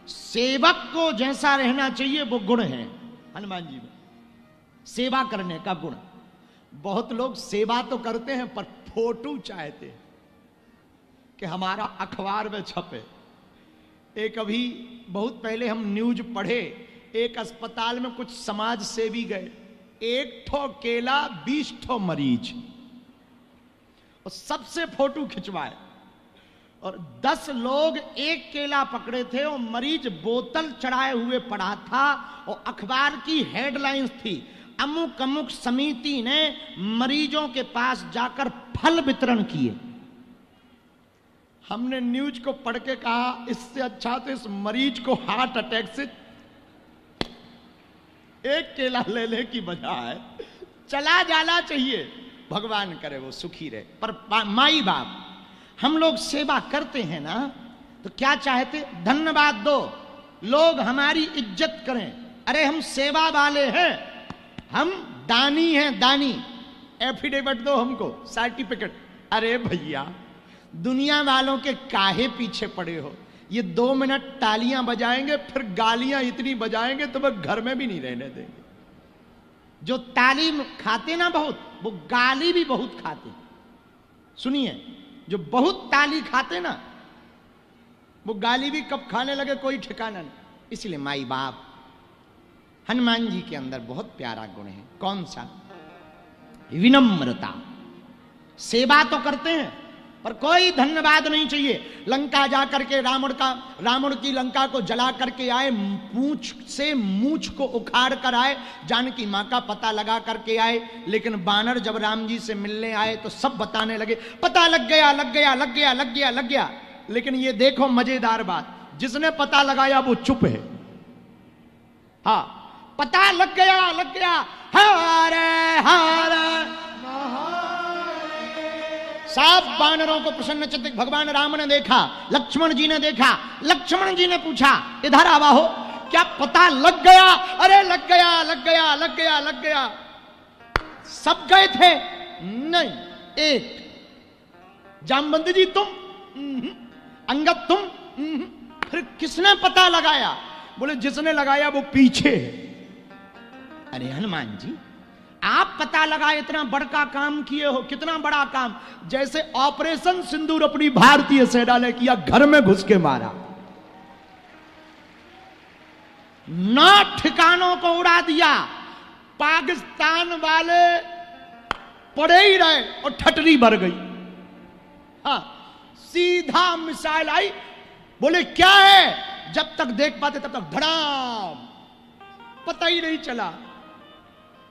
सेवक को जैसा रहना चाहिए वो गुण है हनुमान जी में। सेवा करने का गुण। बहुत लोग सेवा तो करते हैं पर फोटो चाहते हैं कि हमारा अखबार में छपे। एक अभी बहुत पहले हम न्यूज पढ़े, एक अस्पताल में कुछ समाज सेवी गए, 1 ठो केला 20 ठो मरीज, और सबसे फोटो खिंचवाए। और 10 लोग एक केला पकड़े थे और मरीज बोतल चढ़ाए हुए पड़ा था। और अखबार की हेडलाइंस थी, अमुक अमुक समिति ने मरीजों के पास जाकर फल वितरण किए। हमने न्यूज को पढ़ के कहा इससे अच्छा तो इस मरीज को हार्ट अटैक से एक केला लेने की बजाय चला जाना चाहिए। भगवान करे वो सुखी रहे। पर माई बाप हम लोग सेवा करते हैं ना, तो क्या चाहते? धन्यवाद दो, लोग हमारी इज्जत करें। अरे हम सेवा वाले हैं, हम दानी हैं, दानी। एफिडेविट दो हमको, सर्टिफिकेट। अरे भैया, दुनिया वालों के काहे पीछे पड़े हो? ये 2 मिनट तालियां बजाएंगे, फिर गालियां इतनी बजाएंगे तो वह घर में भी नहीं रहने देंगे। जो ताली खाते ना बहुत, वो गाली भी बहुत खाते। सुनिए, जो बहुत ताली खाते ना, वो गाली भी कब खाने लगे कोई ठिकाना नहीं। इसलिए माई बाप, हनुमान जी के अंदर बहुत प्यारा गुण है। कौन सा? विनम्रता। सेवा तो करते हैं पर कोई धन्यवाद नहीं चाहिए। लंका जाकर के रावण की लंका को जला करके आए, पूंछ से मूछ को उखाड़ कर आए, जानकी मां का पता लगा करके आए। लेकिन बानर जब राम जी से मिलने आए तो सब बताने लगे, पता लग गया, लग गया, लग गया, लग गया, लग गया। लेकिन ये देखो मजेदार बात, जिसने पता लगाया वो चुप है। हाँ, पता लग गया, लग गया, हारे हारे सब बानरों को प्रसन्न चित्त भगवान राम ने देखा, लक्ष्मण जी ने देखा। लक्ष्मण जी ने पूछा, इधर आवा हो, क्या पता लग गया? अरे लग गया, लग गया, लग गया, लग गया। सब गए थे? नहीं, एक। जामवंत जी तुम? अंगद तुम? फिर किसने पता लगाया? बोले जिसने लगाया वो पीछे। अरे हनुमान जी, आप पता लगाए, इतना बड़ा काम किए हो। कितना बड़ा काम? जैसे ऑपरेशन सिंदूर अपनी भारतीय सेना ने किया, घर में घुस के मारा, 9 ठिकानों को उड़ा दिया। पाकिस्तान वाले पड़े ही रहे और ठटरी भर गई। हाँ, सीधा मिसाइल आई, बोले क्या है? जब तक देख पाते तब तक धड़ाम, पता ही नहीं चला।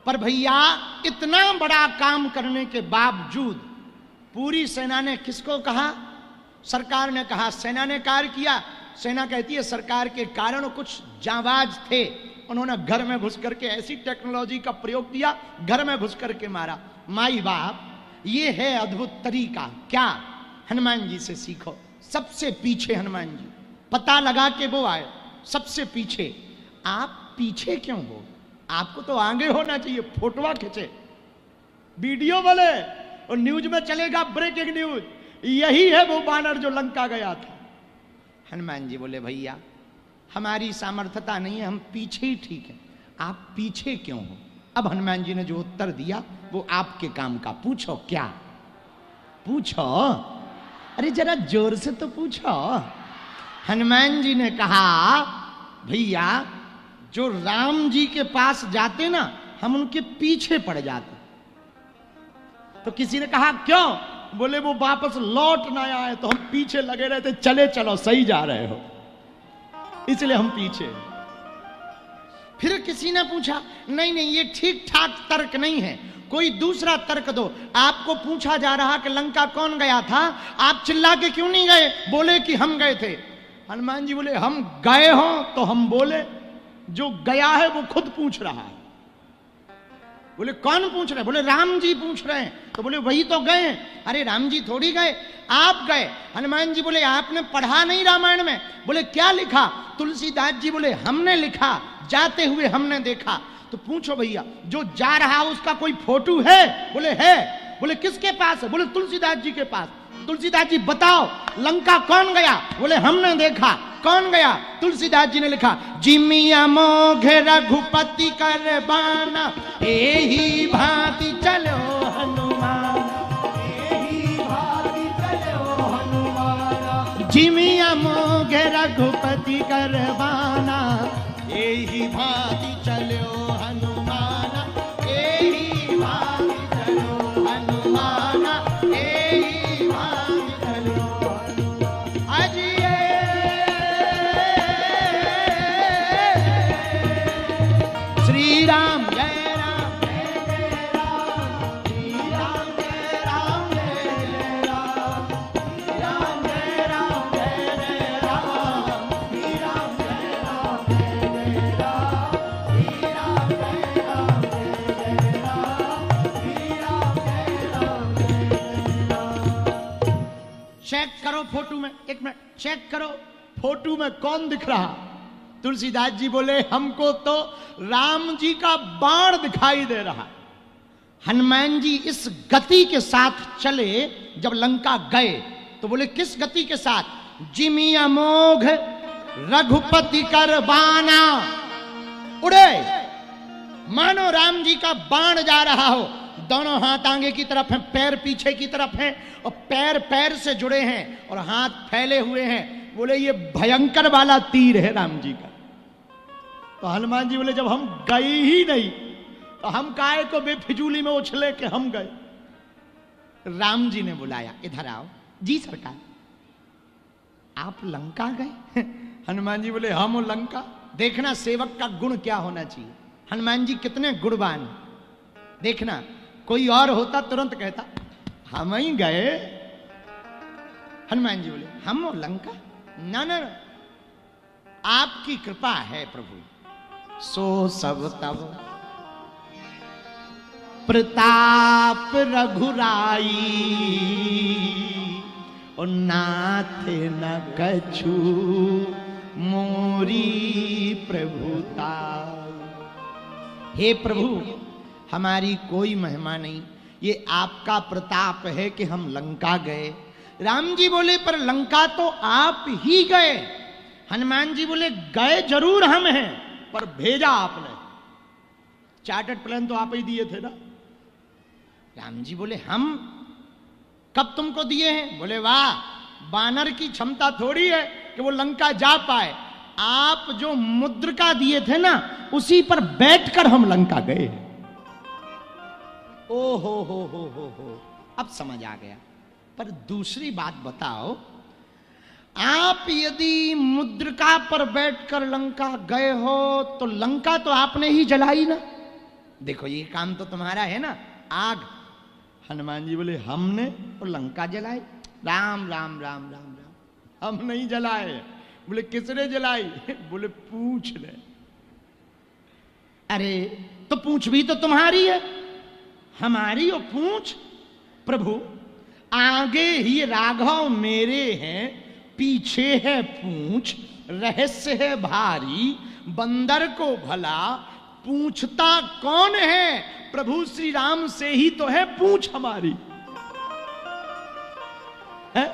पर भैया, इतना बड़ा काम करने के बावजूद पूरी सेना ने किसको कहा? सरकार ने कहा, सेना ने कार्य किया। सेना कहती है सरकार के कारण कुछ जांबाज थे, उन्होंने घर में घुस करके ऐसी टेक्नोलॉजी का प्रयोग किया, घर में घुस करके मारा। माई बाप, ये है अद्भुत तरीका। क्या? हनुमान जी से सीखो। सबसे पीछे हनुमान जी, पता लगा के वो आए सबसे पीछे। आप पीछे क्यों हो? आपको तो आगे होना चाहिए, फोटोआ खींचे, वीडियो बने और न्यूज में चलेगा, ब्रेकिंग न्यूज, यही है वो बानर जो लंका गया था। हनुमान जी बोले, भैया हमारी सामर्थ्यता नहीं है, हम पीछे ही ठीक है। आप पीछे क्यों हो? अब हनुमान जी ने जो उत्तर दिया वो आपके काम का। पूछो। क्या पूछो? अरे जरा जोर से तो पूछो। हनुमान जी ने कहा, भैया जो राम जी के पास जाते ना, हम उनके पीछे पड़ जाते। तो किसी ने कहा क्यों? बोले वो वापस लौट ना आए तो हम पीछे लगे रहते, चले चलो सही जा रहे हो, इसलिए हम पीछे। फिर किसी ने पूछा, नहीं नहीं ये ठीक ठाक तर्क नहीं है, कोई दूसरा तर्क दो। आपको पूछा जा रहा कि लंका कौन गया था, आप चिल्ला के क्यों नहीं गए? बोले कि हम गए थे। हनुमान जी बोले, हम गए हो तो हम बोले, जो गया है वो खुद पूछ रहा है। बोले कौन पूछ रहे? बोले राम जी पूछ रहे हैं। तो बोले वही तो गए। अरे राम जी थोड़ी गए, आप गए। हनुमान जी बोले, आपने पढ़ा नहीं रामायण में? बोले क्या लिखा? तुलसीदास जी बोले, हमने लिखा, जाते हुए हमने देखा। तो पूछो भैया, जो जा रहा उसका कोई फोटो है? बोले है। बोले किसके पास है? बोले तुलसीदास जी के पास। तुलसीदास जी बताओ लंका कौन गया? बोले हमने देखा। कौन गया? तुलसीदास जी ने लिखा, जिमिया मोघे रघुपति कर बाना, एही भांति चलो हनुमान, एही भांति चलो हनुमान। जिमिया मोघे रघुपति कर बाना, एही भांति चलो हनुमान, एही भांति चलो हनुमान, एही भांति चलो हनुमान। अजिए श्री राम जय राम जय जय राम, श्री राम जय राम जय जय राम, श्री राम जय राम जय जय राम, श्री राम जय राम जय जय राम, श्री राम जय राम जय जय राम, श्री राम जय राम जय जय राम। चेक करो फोटो में, एक मिनट चेक करो फोटो में कौन दिख रहा? तुलसीदास जी बोले हमको तो राम जी का बाण दिखाई दे रहा। हनुमान जी इस गति के साथ चले, जब लंका गए तो बोले किस गति के साथ? जिमी अमोघ रघुपति कर बाना, उड़े मानो राम जी का बाण जा रहा हो। दोनों हाथ आगे की तरफ हैं, पैर पीछे की तरफ हैं, और पैर पैर से जुड़े हैं और हाथ फैले हुए हैं। बोले ये भयंकर वाला तीर है राम जी का। तो हनुमान जी बोले जब हम गए ही नहीं तो हम काहे को बेफिजूली में उछले कि हम गए। राम जी ने बुलाया, इधर आओ। जी सरकार। आप लंका गए? हनुमान जी बोले हम लंका। देखना सेवक का गुण क्या होना चाहिए। हनुमान जी कितने गुणवान। देखना कोई और होता तुरंत कहता हम ही गए। हनुमान जी बोले हम लंका? ना ना, आपकी कृपा है प्रभु। सो सब तब प्रताप रघुराई, और नाथ न कछु मोरी प्रभुता। हे प्रभु हमारी कोई महिमा नहीं, ये आपका प्रताप है कि हम लंका गए। राम जी बोले पर लंका तो आप ही गए। हनुमान जी बोले गए जरूर हम हैं, पर भेजा आपने। चार्टर्ड प्लान तो आप ही दिए थे ना। राम जी बोले हम कब तुमको दिए हैं? बोले वाह, बानर की क्षमता थोड़ी है कि वो लंका जा पाए। आप जो मुद्रिका दिए थे ना, उसी पर बैठकर हम लंका गए। ओ हो, अब समझ आ गया। पर दूसरी बात बताओ, आप यदि मुद्रिका पर बैठकर लंका गए हो तो लंका तो आपने ही जलाई ना। देखो ये काम तो तुम्हारा है ना, आग। हनुमान जी बोले हमने तो लंका जलाई? राम राम राम राम राम, हम नहीं जलाए। बोले किसने जलाई? बोले पूछ ले। अरे तो पूछ भी तो तुम्हारी है, हमारी और पूछ। प्रभु आगे ही राघव मेरे हैं, पीछे है पूछ, रहस्य है भारी, बंदर को भला पूछता कौन है? प्रभु श्री राम से ही तो है पूछ हमारी है?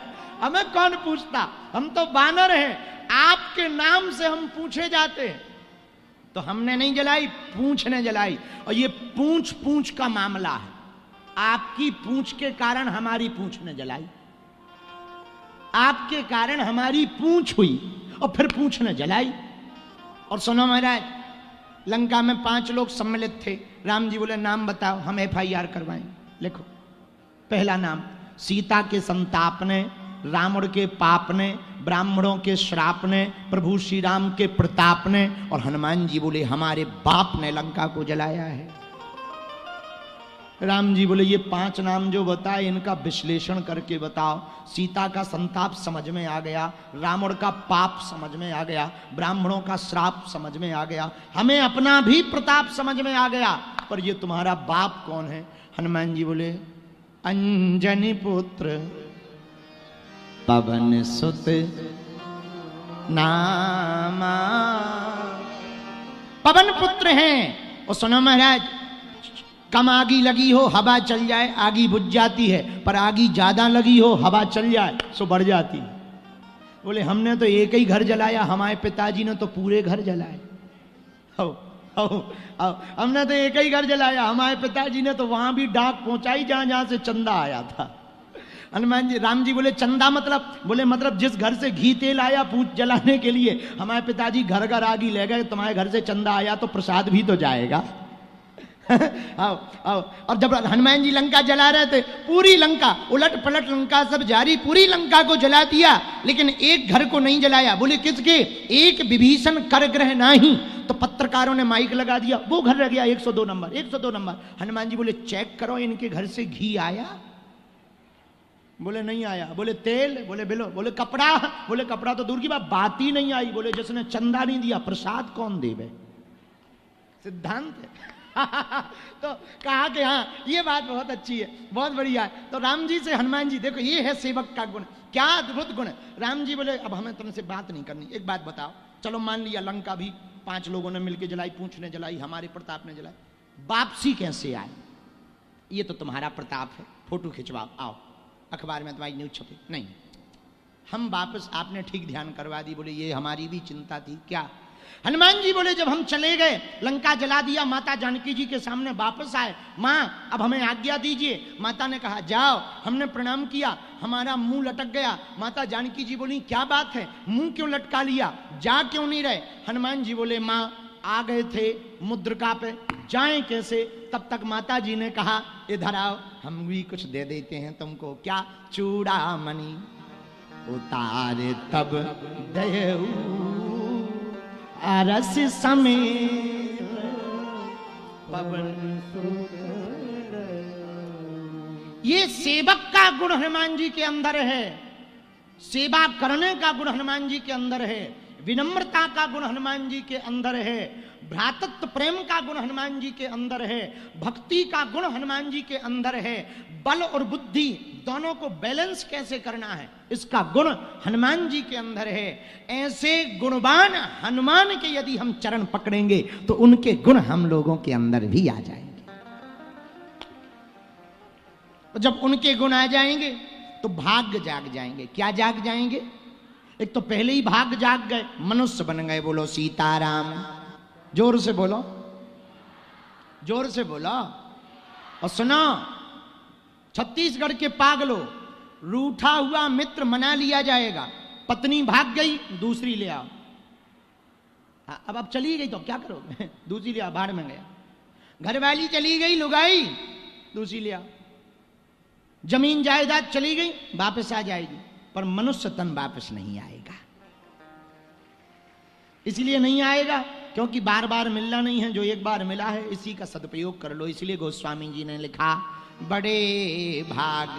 हमें कौन पूछता? हम तो बानर हैं, आपके नाम से हम पूछे जाते हैं। तो हमने नहीं जलाई, पूंछ ने जलाई। और ये पूंछ पूंछ का मामला है। आपकी पूंछ के कारण हमारी पूंछ ने जलाई, आपके कारण हमारी पूंछ हुई और फिर पूंछ ने जलाई। और सुनो महाराज, लंका में 5 लोग सम्मिलित थे। राम जी बोले नाम बताओ, हम FIR करवाएं। लिखो। पहला नाम सीता के संताप ने, रावण के पाप ने, ब्राह्मणों के श्राप ने, प्रभु श्री राम के प्रताप ने, और हनुमान जी बोले हमारे बाप ने लंका को जलाया है। राम जी बोले ये 5 नाम जो बताए इनका विश्लेषण करके बताओ। सीता का संताप समझ में आ गया, रावण का पाप समझ में आ गया, ब्राह्मणों का श्राप समझ में आ गया, हमें अपना भी प्रताप समझ में आ गया, पर ये तुम्हारा बाप कौन है? हनुमान जी बोले अंजनी पुत्र पवन सुत नामा। पवन पुत्र हैं। और सुनो महाराज, कम आगी लगी हो हवा चल जाए आगी बुझ जाती है, पर आगी ज्यादा लगी हो हवा चल जाए सो बढ़ जाती है। बोले हमने तो एक ही घर जलाया, हमारे पिताजी ने तो पूरे घर जलाए। हमने तो एक ही घर जलाया, हमारे पिताजी ने तो वहां भी डाक पहुंचाई जहां जहां से चंदा आया था। हनुमान जी, राम जी बोले चंदा मतलब? बोले मतलब जिस घर से घी तेल आया पूछ जलाने के लिए, हमारे पिताजी घर घर आगी ले गए, तुम्हारे घर से चंदा आया तो प्रसाद भी तो जाएगा। आओ आओ। और जब हनुमान जी लंका जला रहे थे, पूरी लंका उलट पलट लंका सब जारी, पूरी लंका को जला दिया, लेकिन एक घर को नहीं जलाया। बोले किसके? एक विभीषण कर ग्रह नहीं। तो पत्रकारों ने माइक लगा दिया, वो घर रह गया 102 नंबर 102 नंबर। हनुमान जी बोले चेक करो इनके घर से घी आया? बोले नहीं आया। बोले तेल? बोले बिलो। बोले कपड़ा? बोले कपड़ा तो दूर की बात ही नहीं आई। बोले जिसने चंदा नहीं दिया प्रसाद कौन देवे? सिद्धांत है। तो कहा कि हाँ ये बात बहुत अच्छी है, बहुत बढ़िया है। तो राम जी से हनुमान जी, देखो ये है सेवक का गुण, क्या अद्भुत गुण। राम जी बोले अब हमें तुमसे बात नहीं करनी, एक बात बताओ, चलो मान लिया लंका भी 5 लोगों ने मिलकर जलाई, पूंछ ने जलाई, हमारे प्रताप ने जलाई, वापसी कैसे आए? ये तो तुम्हारा प्रताप है, फोटो खिंचवाओ, आओ अखबार में तुम्हारी न्यूज छपे। नहीं, हम वापस, आपने ठीक ध्यान करवा दी। बोले ये हमारी भी चिंता थी। क्या? हनुमान जी बोले जब हम चले गए, लंका जला दिया, माता जानकी जी के सामने वापस आए, माँ अब हमें आज्ञा दीजिए। माता ने कहा जाओ। हमने प्रणाम किया, हमारा मुंह लटक गया। माता जानकी जी बोली क्या बात है, मुंह क्यों लटका लिया, जा क्यों नहीं रहे? हनुमान जी बोले माँ आ गए थे मुद्रिका पे, जाएं कैसे? तब तक माता जी ने कहा इधर आओ, हम भी कुछ दे देते हैं तुमको। क्या? चूड़ामणि उतारे तब दयऊ अरस समेत पवन। ये सेवक का गुण हनुमान जी के अंदर है, सेवा करने का गुण हनुमान जी के अंदर है, विनम्रता का गुण हनुमान जी के अंदर है, भ्रातृत्व प्रेम का गुण हनुमान जी के अंदर है, भक्ति का गुण हनुमान जी के अंदर है, बल और बुद्धि दोनों को बैलेंस कैसे करना है इसका गुण हनुमान जी के अंदर है। ऐसे गुणवान हनुमान के यदि हम चरण पकड़ेंगे तो उनके गुण हम लोगों के अंदर भी आ जाएंगे। जब उनके गुण आ जाएंगे तो भाग्य जाग जाएंगे। क्या जाग जाएंगे? एक तो पहले ही भाग्य जाग गए, मनुष्य बन गए। बोलो सीताराम, जोर से बोलो, जोर से बोलो। और सुनो, छत्तीसगढ़ के पागलों, रूठा हुआ मित्र मना लिया जाएगा। पत्नी भाग गई, दूसरी ले आओ। अब चली गई तो क्या करोगे? दूसरी ले आओ, बाढ़ में गया। घरवाली चली गई, लुगाई, दूसरी ले आओ। जमीन जायदाद चली गई, वापस आ जाएगी, पर मनुष्य तन वापस नहीं आएगा। इसलिए नहीं आएगा क्योंकि बार बार मिलना नहीं है, जो एक बार मिला है इसी का सदुपयोग कर लो। इसलिए गोस्वामी जी ने लिखा बड़े भाग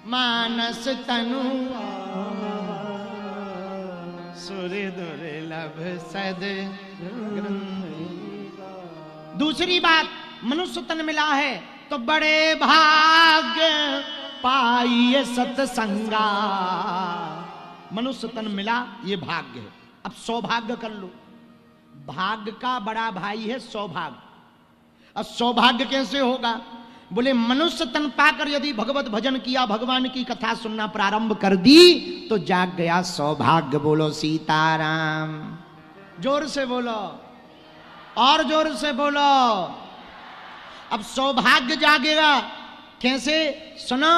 मानस तनु सुर दुर्लभ सद। दूसरी बात, मनुष्य तन मिला है तो बड़े भाग पाइए सत्संगा। मनुष्य तन मिला, ये भाग्य है। अब सौभाग्य कर लो। भाग्य का बड़ा भाई है सौभाग्य। अब सौभाग्य कैसे होगा? बोले मनुष्य तन पाकर यदि भगवत भजन किया, भगवान की कथा सुनना प्रारंभ कर दी तो जाग गया सौभाग्य। बोलो सीताराम, जोर से बोलो, और जोर से बोलो। अब सौभाग्य जागेगा कैसे? सुनो,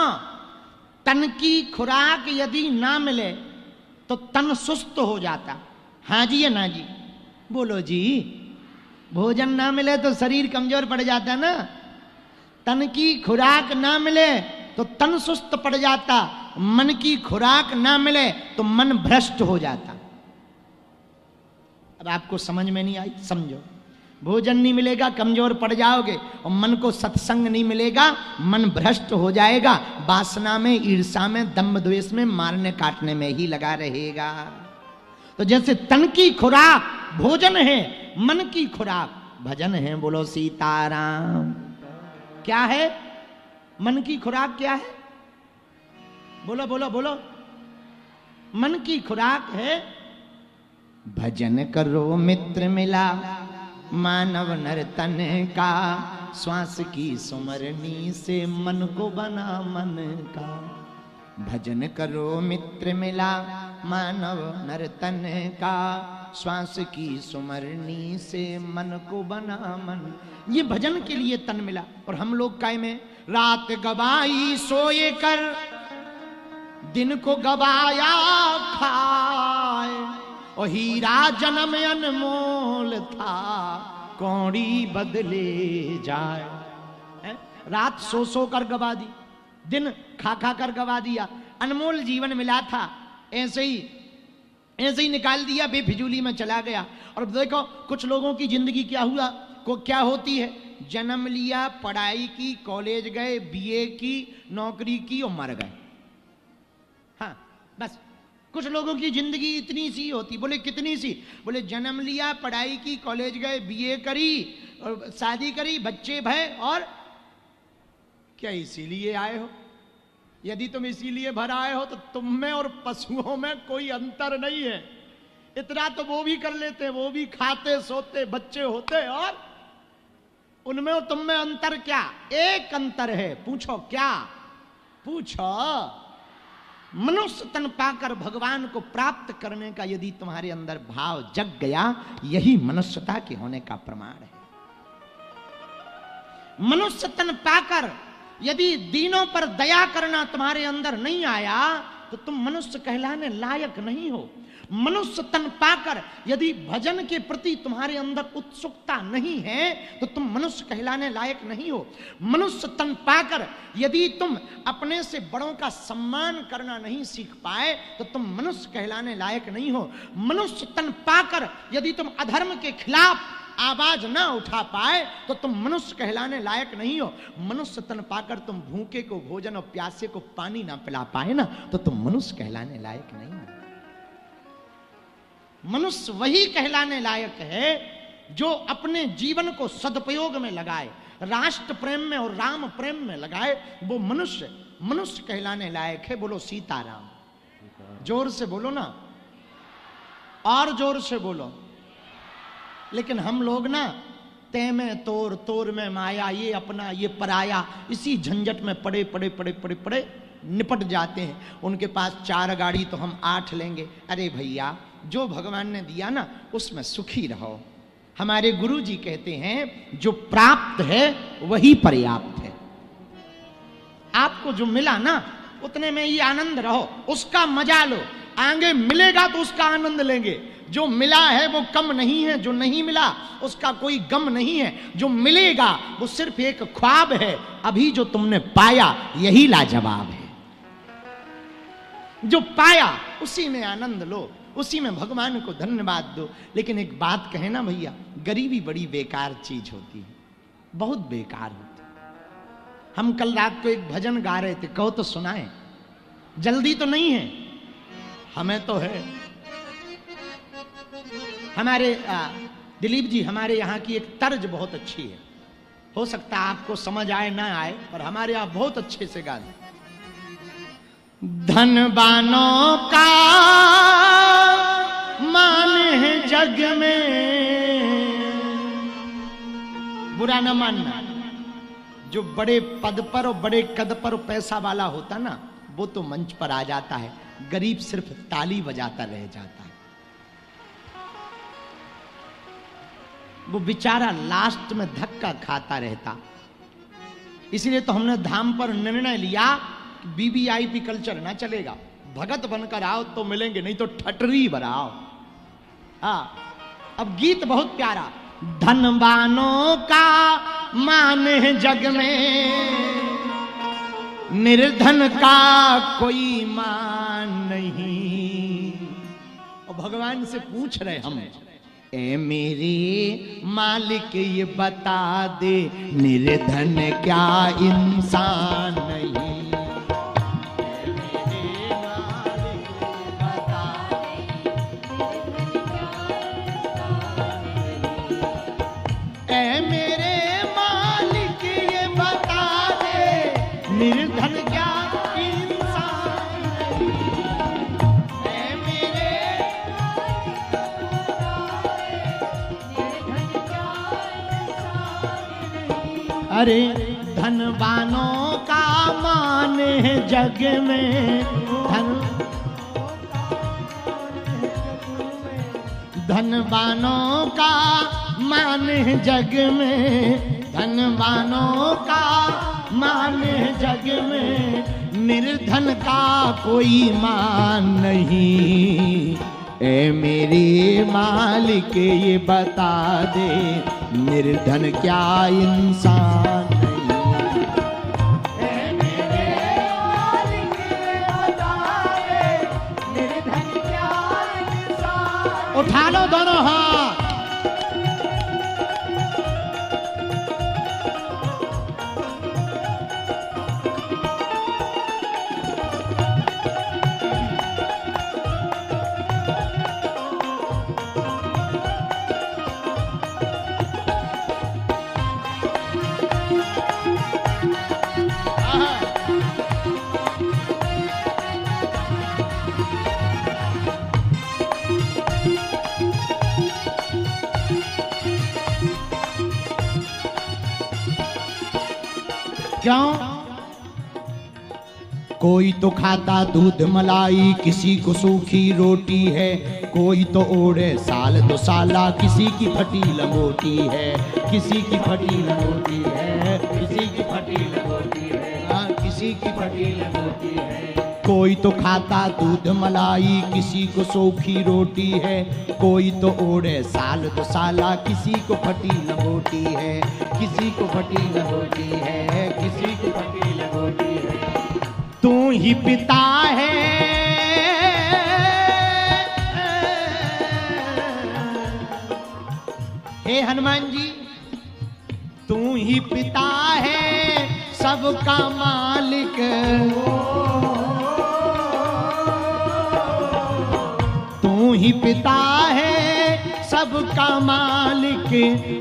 तन की खुराक यदि ना मिले तो तन सुस्त हो जाता। हाँ जी या ना जी? बोलो जी। भोजन ना मिले तो शरीर कमजोर पड़ जाता ना। तन की खुराक ना मिले तो तन सुस्त पड़ जाता, मन की खुराक ना मिले तो मन भ्रष्ट हो जाता। अब आपको समझ में नहीं आई? समझो, भोजन नहीं मिलेगा कमजोर पड़ जाओगे, और मन को सत्संग नहीं मिलेगा मन भ्रष्ट हो जाएगा, वासना में, ईर्षा में, दम्भ द्वेष में, मारने काटने में ही लगा रहेगा। तो जैसे तन की खुराक भोजन है, मन की खुराक भजन है। बोलो सीताराम। क्या है मन की खुराक? क्या है? बोलो बोलो बोलो। मन की खुराक है भजन करो मित्र मिला, मानव नर तन का, श्वास की सुमरनी से मन को बना मन का। भजन करो मित्र मिला, मानव नर तन का, श्वास की सुमरनी से मन को बना मन। ये भजन के लिए तन मिला। और हम लोग काय में रात गवाई सोए कर, दिन को गवाया खाए, और हीरा जन्म अनमोल था, कौड़ी बदले जाए। रात सो सो कर गवा दी, दिन खा खा कर गवा दिया। अनमोल जीवन मिला था, ऐसे ही निकाल दिया, बेफिजूली में चला गया। और देखो कुछ लोगों की जिंदगी क्या हुआ, को क्या होती है? जन्म लिया, पढ़ाई की, कॉलेज गए, बीए की, नौकरी की और मर गए। हाँ बस, कुछ लोगों की जिंदगी इतनी सी होती। बोले कितनी सी? बोले जन्म लिया, पढ़ाई की, कॉलेज गए, बीए करी और शादी करी, बच्चे भय। और क्या इसीलिए आए हो? यदि तुम इसीलिए भर आए हो तो तुम में और पशुओं में कोई अंतर नहीं है। इतना तो वो भी कर लेते, वो भी खाते सोते बच्चे होते, और उनमें और तुम में अंतर क्या? एक अंतर है। पूछो क्या? पूछो। मनुष्य तन पाकर भगवान को प्राप्त करने का यदि तुम्हारे अंदर भाव जग गया, यही मनुष्यता के होने का प्रमाण है। मनुष्य तन पाकर यदि दीनों पर दया करना तुम्हारे अंदर नहीं आया, तो तुम मनुष्य कहलाने लायक नहीं हो। मनुष्य तन पाकर यदि भजन के प्रति तुम्हारे अंदर उत्सुकता नहीं है, तो तुम मनुष्य कहलाने लायक नहीं हो। मनुष्य तन पाकर यदि तुम अपने से बड़ों का सम्मान करना नहीं सीख पाए, तो तुम मनुष्य कहलाने लायक नहीं हो। मनुष्य तन पाकर यदि तुम अधर्म के खिलाफ आवाज ना उठा पाए, तो तुम मनुष्य कहलाने लायक नहीं हो। मनुष्य तन पाकर तुम भूखे को भोजन और प्यासे को पानी ना पिला पाए ना, तो तुम मनुष्य कहलाने लायक नहीं हो। मनुष्य वही कहलाने लायक है जो अपने जीवन को सदुपयोग में लगाए, राष्ट्र प्रेम में और राम प्रेम में लगाए, वो मनुष्य मनुष्य कहलाने लायक है। बोलो सीताराम। जोर से बोलो ना, और जोर से बोलो। लेकिन हम लोग ना तय में तोर, तोर में माया, ये अपना ये पराया, इसी झंझट में पड़े पड़े पड़े पड़े पड़े निपट जाते हैं। उनके पास 4 गाड़ी तो हम 8 लेंगे। अरे भैया, जो भगवान ने दिया ना उसमें सुखी रहो। हमारे गुरु जी कहते हैं जो प्राप्त है वही पर्याप्त है। आपको जो मिला ना उतने में ही आनंद रहो, उसका मजा लो। आगे मिलेगा तो उसका आनंद लेंगे। जो मिला है वो कम नहीं है, जो नहीं मिला उसका कोई गम नहीं है। जो मिलेगा वो सिर्फ एक ख्वाब है, अभी जो तुमने पाया यही लाजवाब है। जो पाया उसी में आनंद लो, उसी में भगवान को धन्यवाद दो। लेकिन एक बात कहे ना भैया, गरीबी बड़ी बेकार चीज होती है, बहुत बेकार होती है। हम कल रात को एक भजन गा रहे थे, कहो तो सुनाएं। जल्दी तो नहीं है, हमें तो है। हमारे दिलीप जी, हमारे यहाँ की एक तर्ज बहुत अच्छी है। हो सकता है आपको समझ आए ना आए, पर हमारे यहाँ बहुत अच्छे से गाते। धनवानों का मान है जग में, बुरा न मानना। जो बड़े पद पर और बड़े कद पर पैसा वाला होता ना, वो तो मंच पर आ जाता है, गरीब सिर्फ ताली बजाता रह जाता है। वो बेचारा लास्ट में धक्का खाता रहता। इसलिए तो हमने धाम पर निर्णय लिया कि वीवीआईपी कल्चर ना चलेगा। भगत बनकर आओ तो मिलेंगे, नहीं तो ठटरी बनाओ। हाँ, अब गीत बहुत प्यारा। धनवानों का मान है जग में, निर्धन का कोई मान नहीं। और भगवान से पूछ रहे हम, ए मेरे मालिक ये बता दे, निर्धन क्या इंसान नहीं। ए मेरे मालिक ये बता दे, निर्धन क्या इंसान नहीं। ए मेरे अरे धनवानों का मान है जग में, धनवानों का मान है जग में, धनवानों का मान है जग में, निर्धन का कोई मान नहीं। ए मेरे मालिक ये बता दे, निर्धन क्या इंसान नहीं। ए मेरे मालिक ये बता दे, निर्धन क्या इंसान। उठा लो दोनों हाथ। क्यों? कोई तो खाता दूध मलाई, किसी को सूखी रोटी है, कोई तो ओढ़े साल दो साला, किसी की फटी लंगोटी है, किसी की फटी लंगोटी है, किसी की फटी लंगोटी है, हाँ, किसी की फटी लंगोटी है। कोई तो खाता दूध मलाई, किसी को सूखी रोटी है, कोई तो ओढ़े साल दो साला, किसी को फटी लंगोटी है, किसी को फटी लंगोटी है, किसी को फटी लंगोटी है। तू ही पिता है, हे हनुमान जी, तू ही पिता है सबका मालिक, तू ही पिता है सबका मालिक,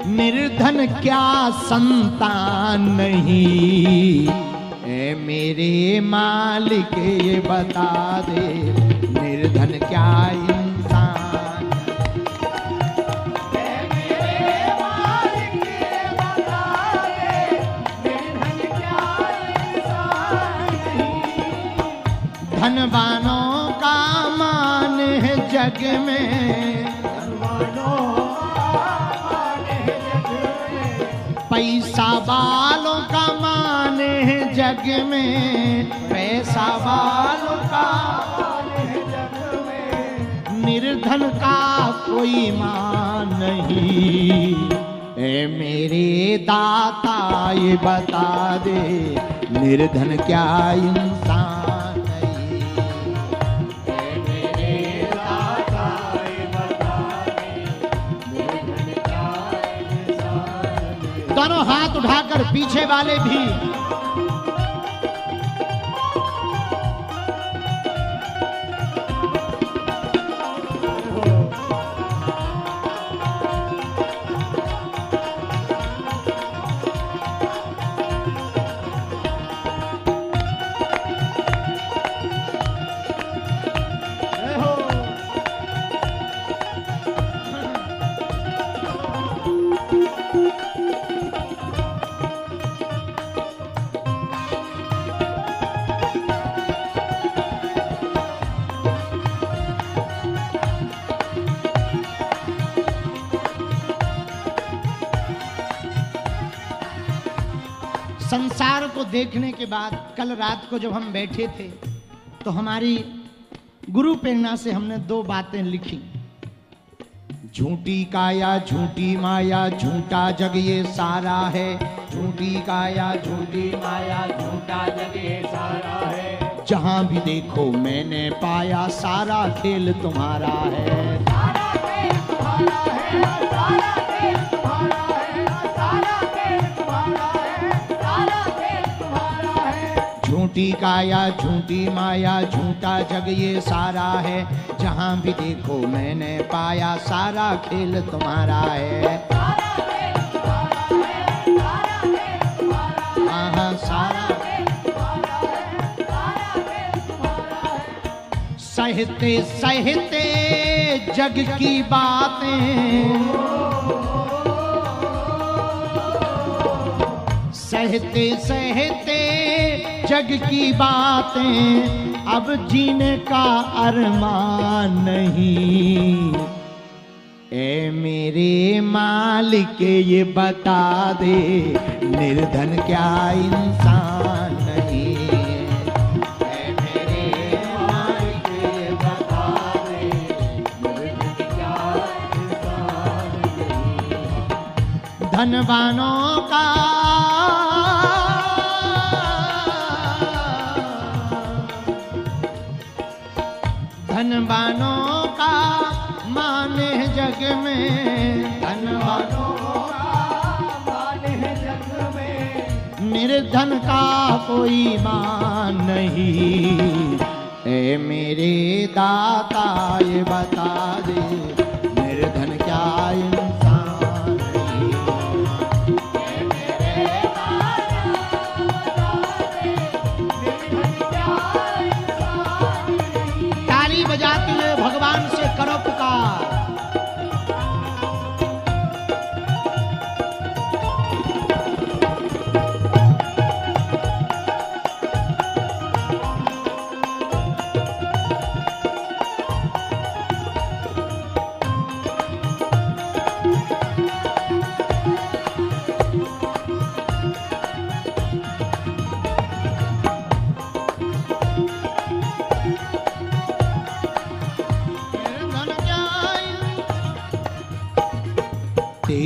निर्धन क्या संतान नहीं, ए मेरे मालिक ये बता दे, निर्धन क्या इंसान, ए मेरे मालिक ये बता दे, निर्धन क्या इंसान नहीं। धनवानों का मान है जग में, धनवानों का मान है जग में, पैसा वालों का मान है जग में, पैसा वालों का मान है जग में, निर्धन का कोई मान नहीं, ए मेरे दाता ये बता दे, निर्धन क्या इंसान नहीं, ए मेरे दाता ये बता दे, निर्धन क्या इंसान नहीं। दोनों हाथ उठाकर पीछे वाले भी संसार को देखने के बाद कल रात को जब हम बैठे थे तो हमारी गुरु प्रेरणा से हमने दो बातें लिखी। झूठी काया झूठी माया, झूठा जग ये सारा है, झूठी काया झूठी माया, झूठा जग ये सारा है, जहां भी देखो मैंने पाया, सारा खेल तुम्हारा है, सारा खेल तुम्हारा है, सारा खेल तुम्हारा है, सारा खेल तुम्हारा है, सारा खेल तुम्हारा है। झूठी काया झूठी माया, झूठा जग ये सारा है, जहां भी देखो मैंने पाया, सारा खेल तुम्हारा है, सारा खेल तुम्हारा है, सारा खेल तुम्हारा है, हाँ सारा खेल तुम्हारा है, सारा खेल तुम्हारा है। सहते सहते जग की बातें, सहते सहते जग की बातें, अब जीने का अरमान नहीं, ए मेरे मालिक ये बता दे, निर्धन क्या इंसान नहीं, ए मेरे मालिक ये बता दे, निर्धन क्या इंसान नहीं। धनवानों का धनवानों का मान है जग में, धनवानों का मान है जग में, निर्धन का कोई मान नहीं, ए मेरे दाता ये बता दे, निर्धन क्या इंसान नहीं, ए मेरे दाता बता दे, निर्धन क्या इंसान नहीं। ताली बजाते हुए भगवान से करो पुकार।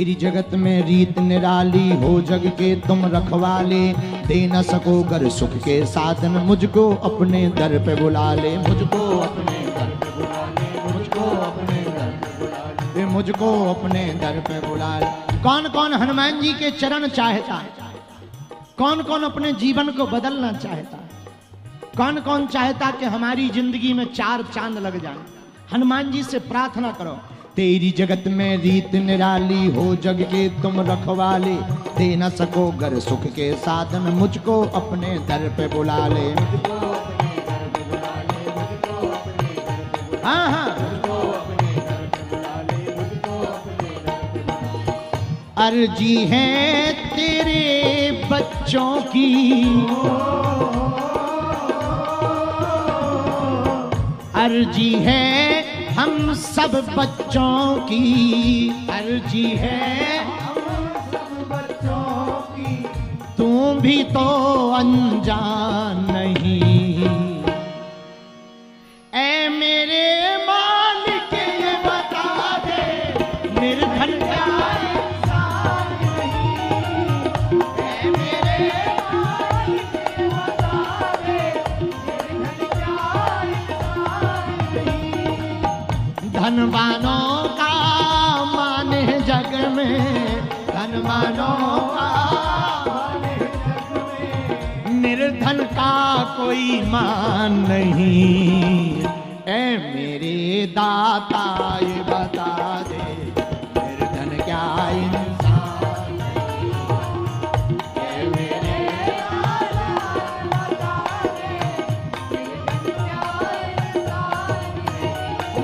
तेरी जगत में रीत निराली हो जग के तुम रखवाले, दे न सको गर सुख के साधन, मुझको अपने दर पे बुला ले, मुझको अपने दर पे बुला ले, मुझको अपने दर पे बुला ले, मुझको अपने दर पे बुला ले। कौन कौन हनुमान जी के चरण चाहता है? कौन कौन अपने जीवन को बदलना चाहता है? कौन कौन चाहता कि हमारी जिंदगी में 4 चांद लग जाए? हनुमान जी से प्रार्थना करो। तेरी जगत में रीत निराली हो जग के तुम रखवाले, दे न सको गर सुख के साधन, मुझको अपने दर पे बुला ले। हाँ हाँ अर्जी है तेरे बच्चों की, अर्जी है हम सब बच्चों की, अर्जी है हम सब बच्चों की, तू भी तो अनजान नहीं। ऐ मेरे मालिक ये बता दे, निर्धन क्या इंसान नहीं। ऐ मेरे मालिक ये बता दे, निर्धन क्या इंसान नहीं। धनवानों का मान है जग में, धनवानों का मान है जग में, निर्धन का कोई मान नहीं। ऐ मेरे दाता ये बता दे, निर्धन क्या इंसान नहीं। ऐ मेरे दाता बता दे, निर्धन क्या इंसान नहीं।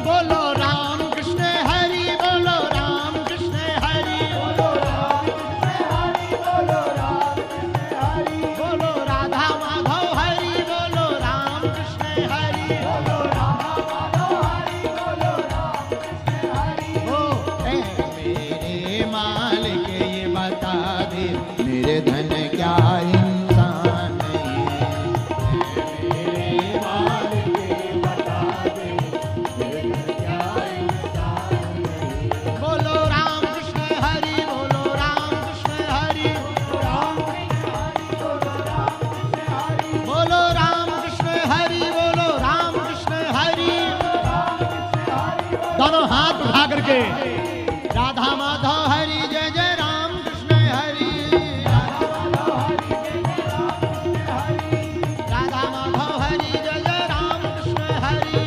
बोलो राम कृष्ण हरि, बोलो राम कृष्ण हरि, बोलो राम कृष्ण हरि, बोलो राम कृष्ण हरि, बोलो राधा माधव हरि, बोलो राम कृष्ण हरि, बोलो राधा माधव हरि, बोलो राम कृष्ण हरि। ओ ऐ मेरे मालिक ये बता दे, मेरे धन क्या इंसान नहीं। ऐ मेरे मालिक ये बता दे, मेरे धन क्या इंसान नहीं। बोलो राम कृष्ण हरि, बोलो राम कृष्ण हरि, बोलो राम कृष्ण हरि, बोलो राम कृष्ण हरि, बोलो राम कृष्ण हरि। दोनों हाथ उठा करके राधा माधव हरि जय जय राम कृष्ण हरि, राधा माधव हरि जय जय राम कृष्ण हरि,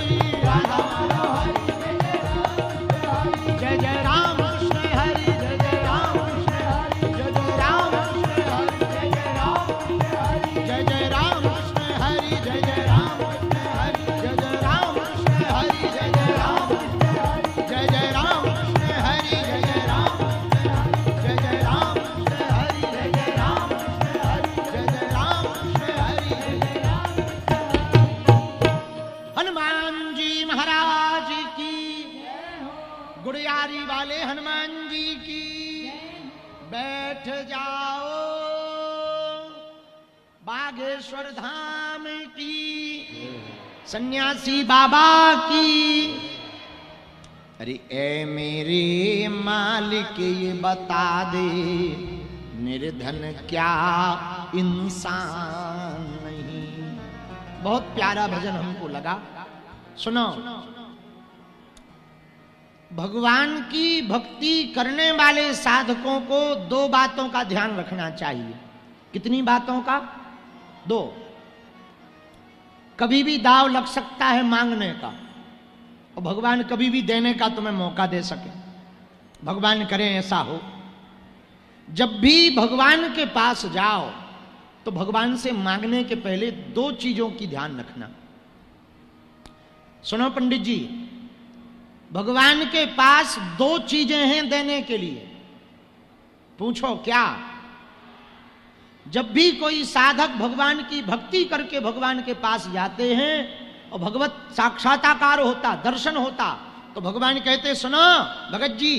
राधा माधव हरि जय जय राम कृष्ण हरि, जय जय राम कृष्ण हरि, जय जय राम कृष्ण हरि, जय जय राम कृष्ण हरि, जय जय राम कृष्ण हरि, जय जय राम कृष्ण हरि, जय जय राम कृष्ण हरि, जय जय राम कृष्ण हरि, जय जय राम कृष्ण हरि, जय जय राम कृष्ण हरि, जय जय राम कृष्ण हरि, जय जय राम कृष्ण हरि, जय जय राम कृष्ण हरि, जय जय राम। हनुमान जी महाराज की, गुड़ियारी वाले हनुमान जी की। बैठ जाओ बागेश्वर धाम की, सन्यासी बाबा की। अरे ए मेरे मालिक ये बता दे, निर्धन क्या इंसान नहीं। बहुत प्यारा भजन हमको लगा, सुनो। भगवान की भक्ति करने वाले साधकों को 2 बातों का ध्यान रखना चाहिए। कितनी बातों का? 2। कभी भी दाव लग सकता है मांगने का, और भगवान कभी भी देने का तुम्हें मौका दे सके। भगवान करे ऐसा हो। जब भी भगवान के पास जाओ तो भगवान से मांगने के पहले 2 चीजों की ध्यान रखना। सुनो पंडित जी, भगवान के पास 2 चीजें हैं देने के लिए। पूछो क्या? जब भी कोई साधक भगवान की भक्ति करके भगवान के पास जाते हैं और भगवत साक्षात्कार होता, दर्शन होता, तो भगवान कहते सुनो भगत जी,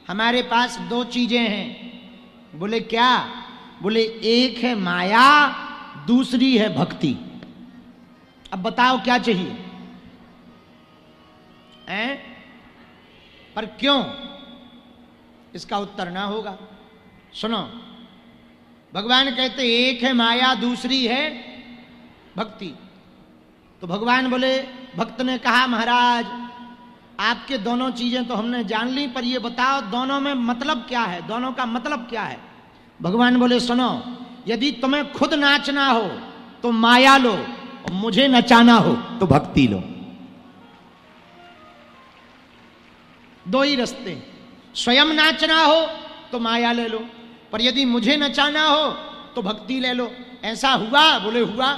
हमारे पास 2 चीजें हैं। बोले क्या? बोले एक है माया, दूसरी है भक्ति। अब बताओ क्या चाहिए? हैं? पर क्यों? इसका उत्तर ना होगा। सुनो, भगवान कहते एक है माया, दूसरी है भक्ति। तो भगवान बोले, भक्त ने कहा महाराज आपके दोनों चीजें तो हमने जान ली, पर ये बताओ दोनों में मतलब क्या है, दोनों का मतलब क्या है। भगवान बोले सुनो, यदि तुम्हें खुद नाचना हो तो माया लो, और मुझे नचाना हो तो भक्ति लो। दो ही रास्ते, स्वयं नाचना हो तो माया ले लो, पर यदि मुझे नचाना हो तो भक्ति ले लो। ऐसा हुआ? बोले हुआ।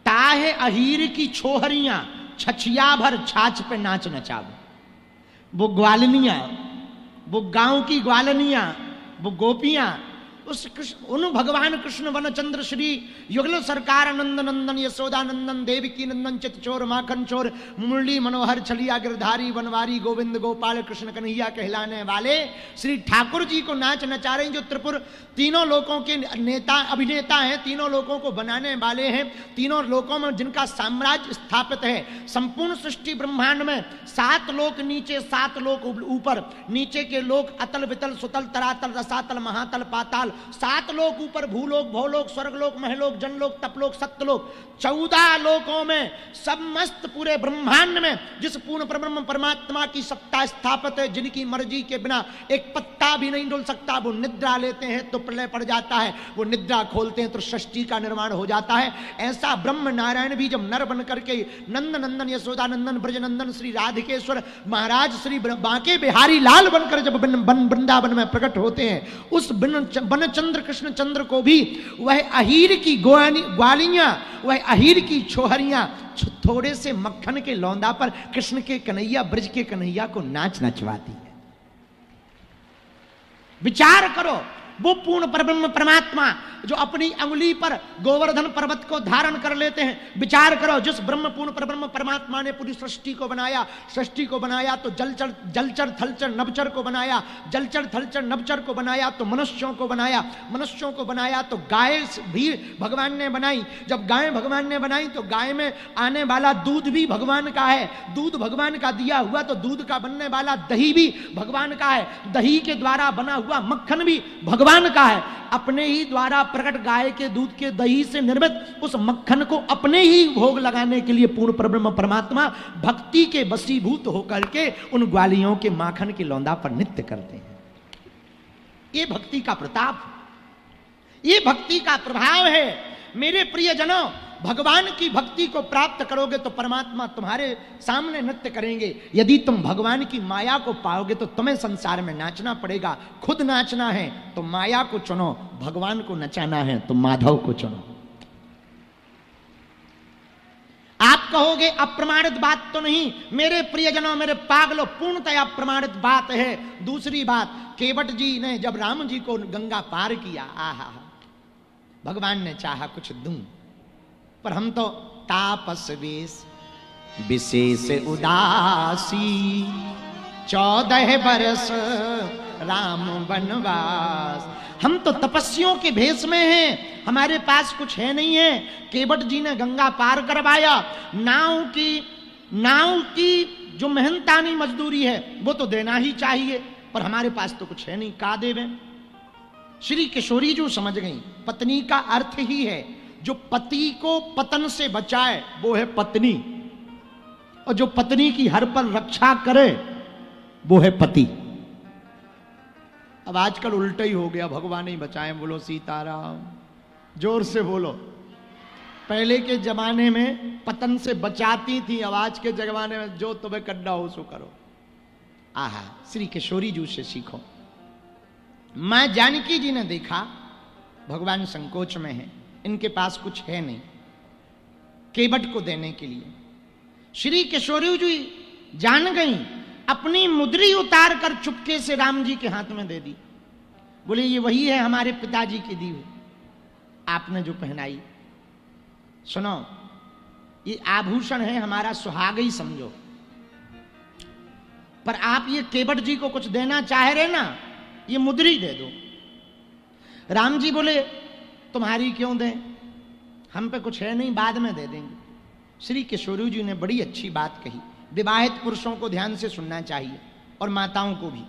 ताहे अहीर की छोहरियां छछिया भर छाछ पे नाच नचावे। वो ग्वालनियां, वो गांव की ग्वालनियां, वो गोपियां उस कृष्ण, उन भगवान कृष्ण वनचंद्र श्री युगल सरकार नंद नंदन यशोदा नंदन देवकी नंदन चित चोर माखन चोर मुरली मनोहर छलिया गिरधारी बनवारी गोविंद गोपाल कृष्ण कन्हैया कहलाने वाले श्री ठाकुर जी को नाच नचा रहे हैं, जो त्रिपुर तीनों लोकों के नेता अभिनेता हैं, तीनों लोकों को बनाने वाले हैं, तीनों लोकों में जिनका साम्राज्य स्थापित है। संपूर्ण सृष्टि ब्रह्मांड में 7 लोक नीचे, 7 लोक ऊपर, नीचे के लोक अतल वितल सुतल तरातल रसातल महातल पाताल, 7 लोक ऊपर, भूलोक भौलोक स्वर्गलोक महलोक जनलोक तपलोक सत्यलोक, 14 लोकों में सब मस्त पूरे ब्रह्मांड में जिस पूर्ण परब्रह्म परमात्मा की सत्ता स्थापित है, जिनकी मर्जी के बिना एक पत्ता भी नहीं डुल सकता। वो निद्रा लेते हैं तो प्रलय पड़ जाता है, वो निद्रा खोलते हैं तो सृष्टि का निर्माण हो जाता है। ऐसा ब्रह्म नारायण भी जब नर बन करके नंद नंदन यशोदा नंदन ब्रजनंदन श्री राधिकेश्वर महाराज श्री बांके बिहारी लाल बनकर जब वृंदावन में प्रकट होते हैं, उस बनचंद्र कृष्ण चंद्र को भी वह अहीर की ग्वालियां, वह अहीर की छोहरियां थोड़े से मक्खन के लौंदा पर कृष्ण के कन्हैया, ब्रज के कन्हैया को नाच नचवाती है। विचार करो, वो पूर्ण परब्रह्म परमात्मा जो अपनी अंगुली पर गोवर्धन पर्वत को धारण कर लेते हैं। विचार करो, जिस ब्रह्म पूर्ण परब्रह्म परमात्मा ने पूरी सृष्टि को बनाया, सृष्टि को बनाया तो जलचर थलचर नभचर को बनाया, जलचर थलचर नभचर को बनाया तो मनुष्यों को बनाया, मनुष्यों को बनाया तो गाय भी भगवान ने बनाई। जब गाय भगवान ने बनाई तो गाय में आने वाला दूध भी भगवान का है, दूध भगवान का दिया हुआ तो दूध का बनने वाला दही भी भगवान का है, दही के द्वारा बना हुआ मक्खन भी भगवान का है। अपने ही द्वारा प्रकट गाय के दूध के दही से निर्मित उस मक्खन को अपने ही भोग लगाने के लिए पूर्ण परब्रह्म परमात्मा भक्ति के वशीभूत होकर के उन ग्वालियों के माखन के लौंदा पर नृत्य करते हैं। ये भक्ति का प्रताप, ये भक्ति का प्रभाव है। मेरे प्रियजनों, भगवान की भक्ति को प्राप्त करोगे तो परमात्मा तुम्हारे सामने नृत्य करेंगे। यदि तुम भगवान की माया को पाओगे तो तुम्हें संसार में नाचना पड़ेगा। खुद नाचना है तो माया को चुनो, भगवान को नचाना है तो माधव को चुनो। आप कहोगे अप्रमाणित बात तो नहीं। मेरे प्रियजनों, मेरे पागलों, पूर्णतया प्रमाणित बात है। दूसरी बात, केवट जी ने जब राम जी को गंगा पार किया, आहा, भगवान ने चाहा कुछ दूं, पर हम तो तापस वेश विशेष उदासी, 14 बरस राम वनवास। हम तो तपस्वियों के भेष में हैं, हमारे पास कुछ है नहीं है। केवट जी ने गंगा पार करवाया। नाव की जो मेहनतानी मजदूरी है वो तो देना ही चाहिए, पर हमारे पास तो कुछ है नहीं, का देवें। श्री किशोरी जो समझ गई, पत्नी का अर्थ ही है जो पति को पतन से बचाए वो है पत्नी, और जो पत्नी की हर पल रक्षा करे वो है पति। अब आजकल उल्टा ही हो गया, भगवान ही बचाए। बोलो सीताराम, जोर से बोलो। पहले के जमाने में पतन से बचाती थी, अब आज के जमाने में जो तुम्हें करना हो सो करो। आहा, श्री किशोरी जी से सीखो। मां जानकी जी ने देखा भगवान संकोच में है, इनके पास कुछ है नहीं केवट को देने के लिए। श्री किशोरी जी जान गई, अपनी मुद्री उतार कर चुपके से राम जी के हाथ में दे दी। बोले ये वही है हमारे पिताजी की दी हुई, आपने जो पहनाई। सुनो, ये आभूषण है हमारा, सुहाग ही समझो, पर आप ये केवट जी को कुछ देना चाह रहे ना, ये मुद्री दे दो। राम जी बोले तुम्हारी क्यों दें, हम पे कुछ है नहीं, बाद में दे देंगे। श्री किशोरी जी ने बड़ी अच्छी बात कही। विवाहित पुरुषों को ध्यान से सुनना चाहिए और माताओं को भी।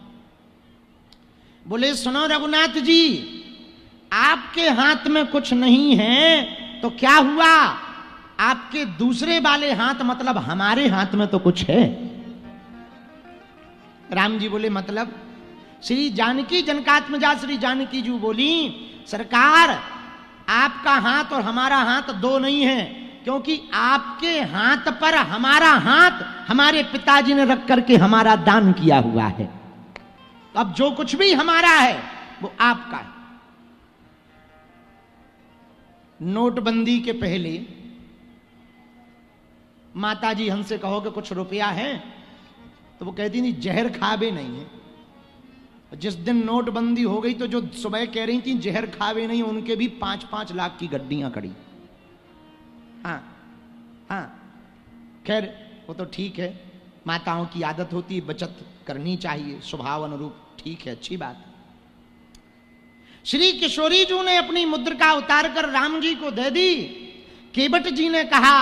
बोले सुनो रघुनाथ जी, आपके हाथ में कुछ नहीं है तो क्या हुआ, आपके दूसरे वाले हाथ मतलब हमारे हाथ में तो कुछ है। राम जी बोले मतलब? श्री जानकी जनकात्मजा श्री जानकी जी बोली, सरकार आपका हाथ और हमारा हाथ दो नहीं है, क्योंकि आपके हाथ पर हमारा हाथ हमारे पिताजी ने रख करके हमारा दान किया हुआ है। अब जो कुछ भी हमारा है वो आपका है। नोटबंदी के पहले माता जी हमसे कहोगे कुछ रुपया है, तो वो कहती नहीं जहर खावे नहीं है। जिस दिन नोटबंदी हो गई तो जो सुबह कह रही थी जहर खावे नहीं, उनके भी 5-5 लाख की गड्डियां खड़ी। हाँ हाँ, खैर वो तो ठीक है, माताओं की आदत होती है, बचत करनी चाहिए स्वभाव अनुरूप, ठीक है, अच्छी बात। श्री किशोरी जी ने अपनी मुद्रिका उतार कर राम जी को दे दी। केवट जी ने कहा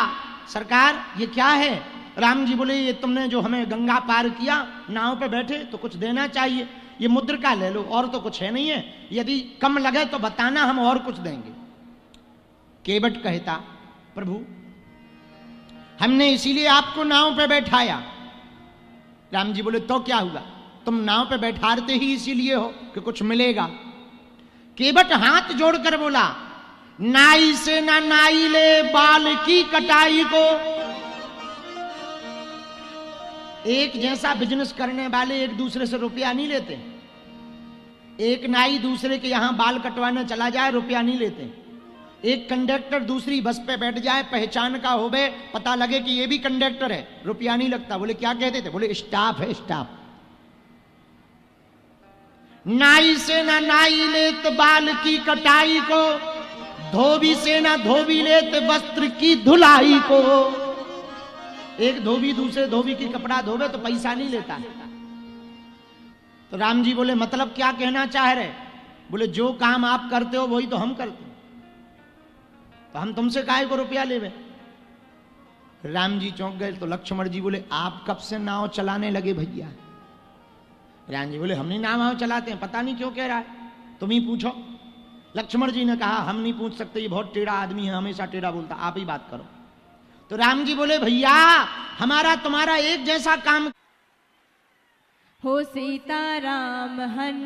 सरकार ये क्या है? राम जी बोले ये तुमने जो हमें गंगा पार किया, नाव पे बैठे तो कुछ देना चाहिए, ये मुद्रिका ले लो, और तो कुछ है नहीं है, यदि कम लगे तो बताना, हम और कुछ देंगे। केवट कहता प्रभु हमने इसीलिए आपको नाव पे बैठाया। राम जी बोले तो क्या हुआ, तुम नाव पे बैठाते ही इसीलिए हो कि कुछ मिलेगा। केवट हाथ जोड़कर बोला, नाई से ना नाई ले बाल की कटाई को। एक जैसा बिजनेस करने वाले एक दूसरे से रुपया नहीं लेते। एक नाई दूसरे के यहां बाल कटवाने चला जाए रुपया नहीं लेते। एक कंडक्टर दूसरी बस पे बैठ जाए, पहचान का होवे, पता लगे कि ये भी कंडक्टर है, रुपया नहीं लगता। बोले क्या कहते थे? बोले स्टाफ है स्टाफ। नाई से ना नाई लेत बाल की कटाई को, धोबी से ना धोबी लेत वस्त्र की धुलाई को। एक धोबी दूसरे धोबी की कपड़ा धोवे तो पैसा नहीं लेता। तो राम जी बोले मतलब क्या कहना चाह रहे? बोले जो काम आप करते हो वही तो हम करते हैं, तो हम तुमसे काहे को रुपया लेवे? राम जी चौंक गए। तो लक्ष्मण जी बोले आप कब से नाव चलाने लगे भैया? राम जी बोले हम नहीं नाव चलाते हैं, पता नहीं क्यों कह रहा है, तुम ही पूछो। लक्ष्मण जी ने कहा हम नहीं पूछ सकते, ये बहुत टेढ़ा आदमी है, हमेशा टेढ़ा बोलता, आप ही बात करो। तो राम जी बोले भैया हमारा तुम्हारा एक जैसा काम हो सीताराम हन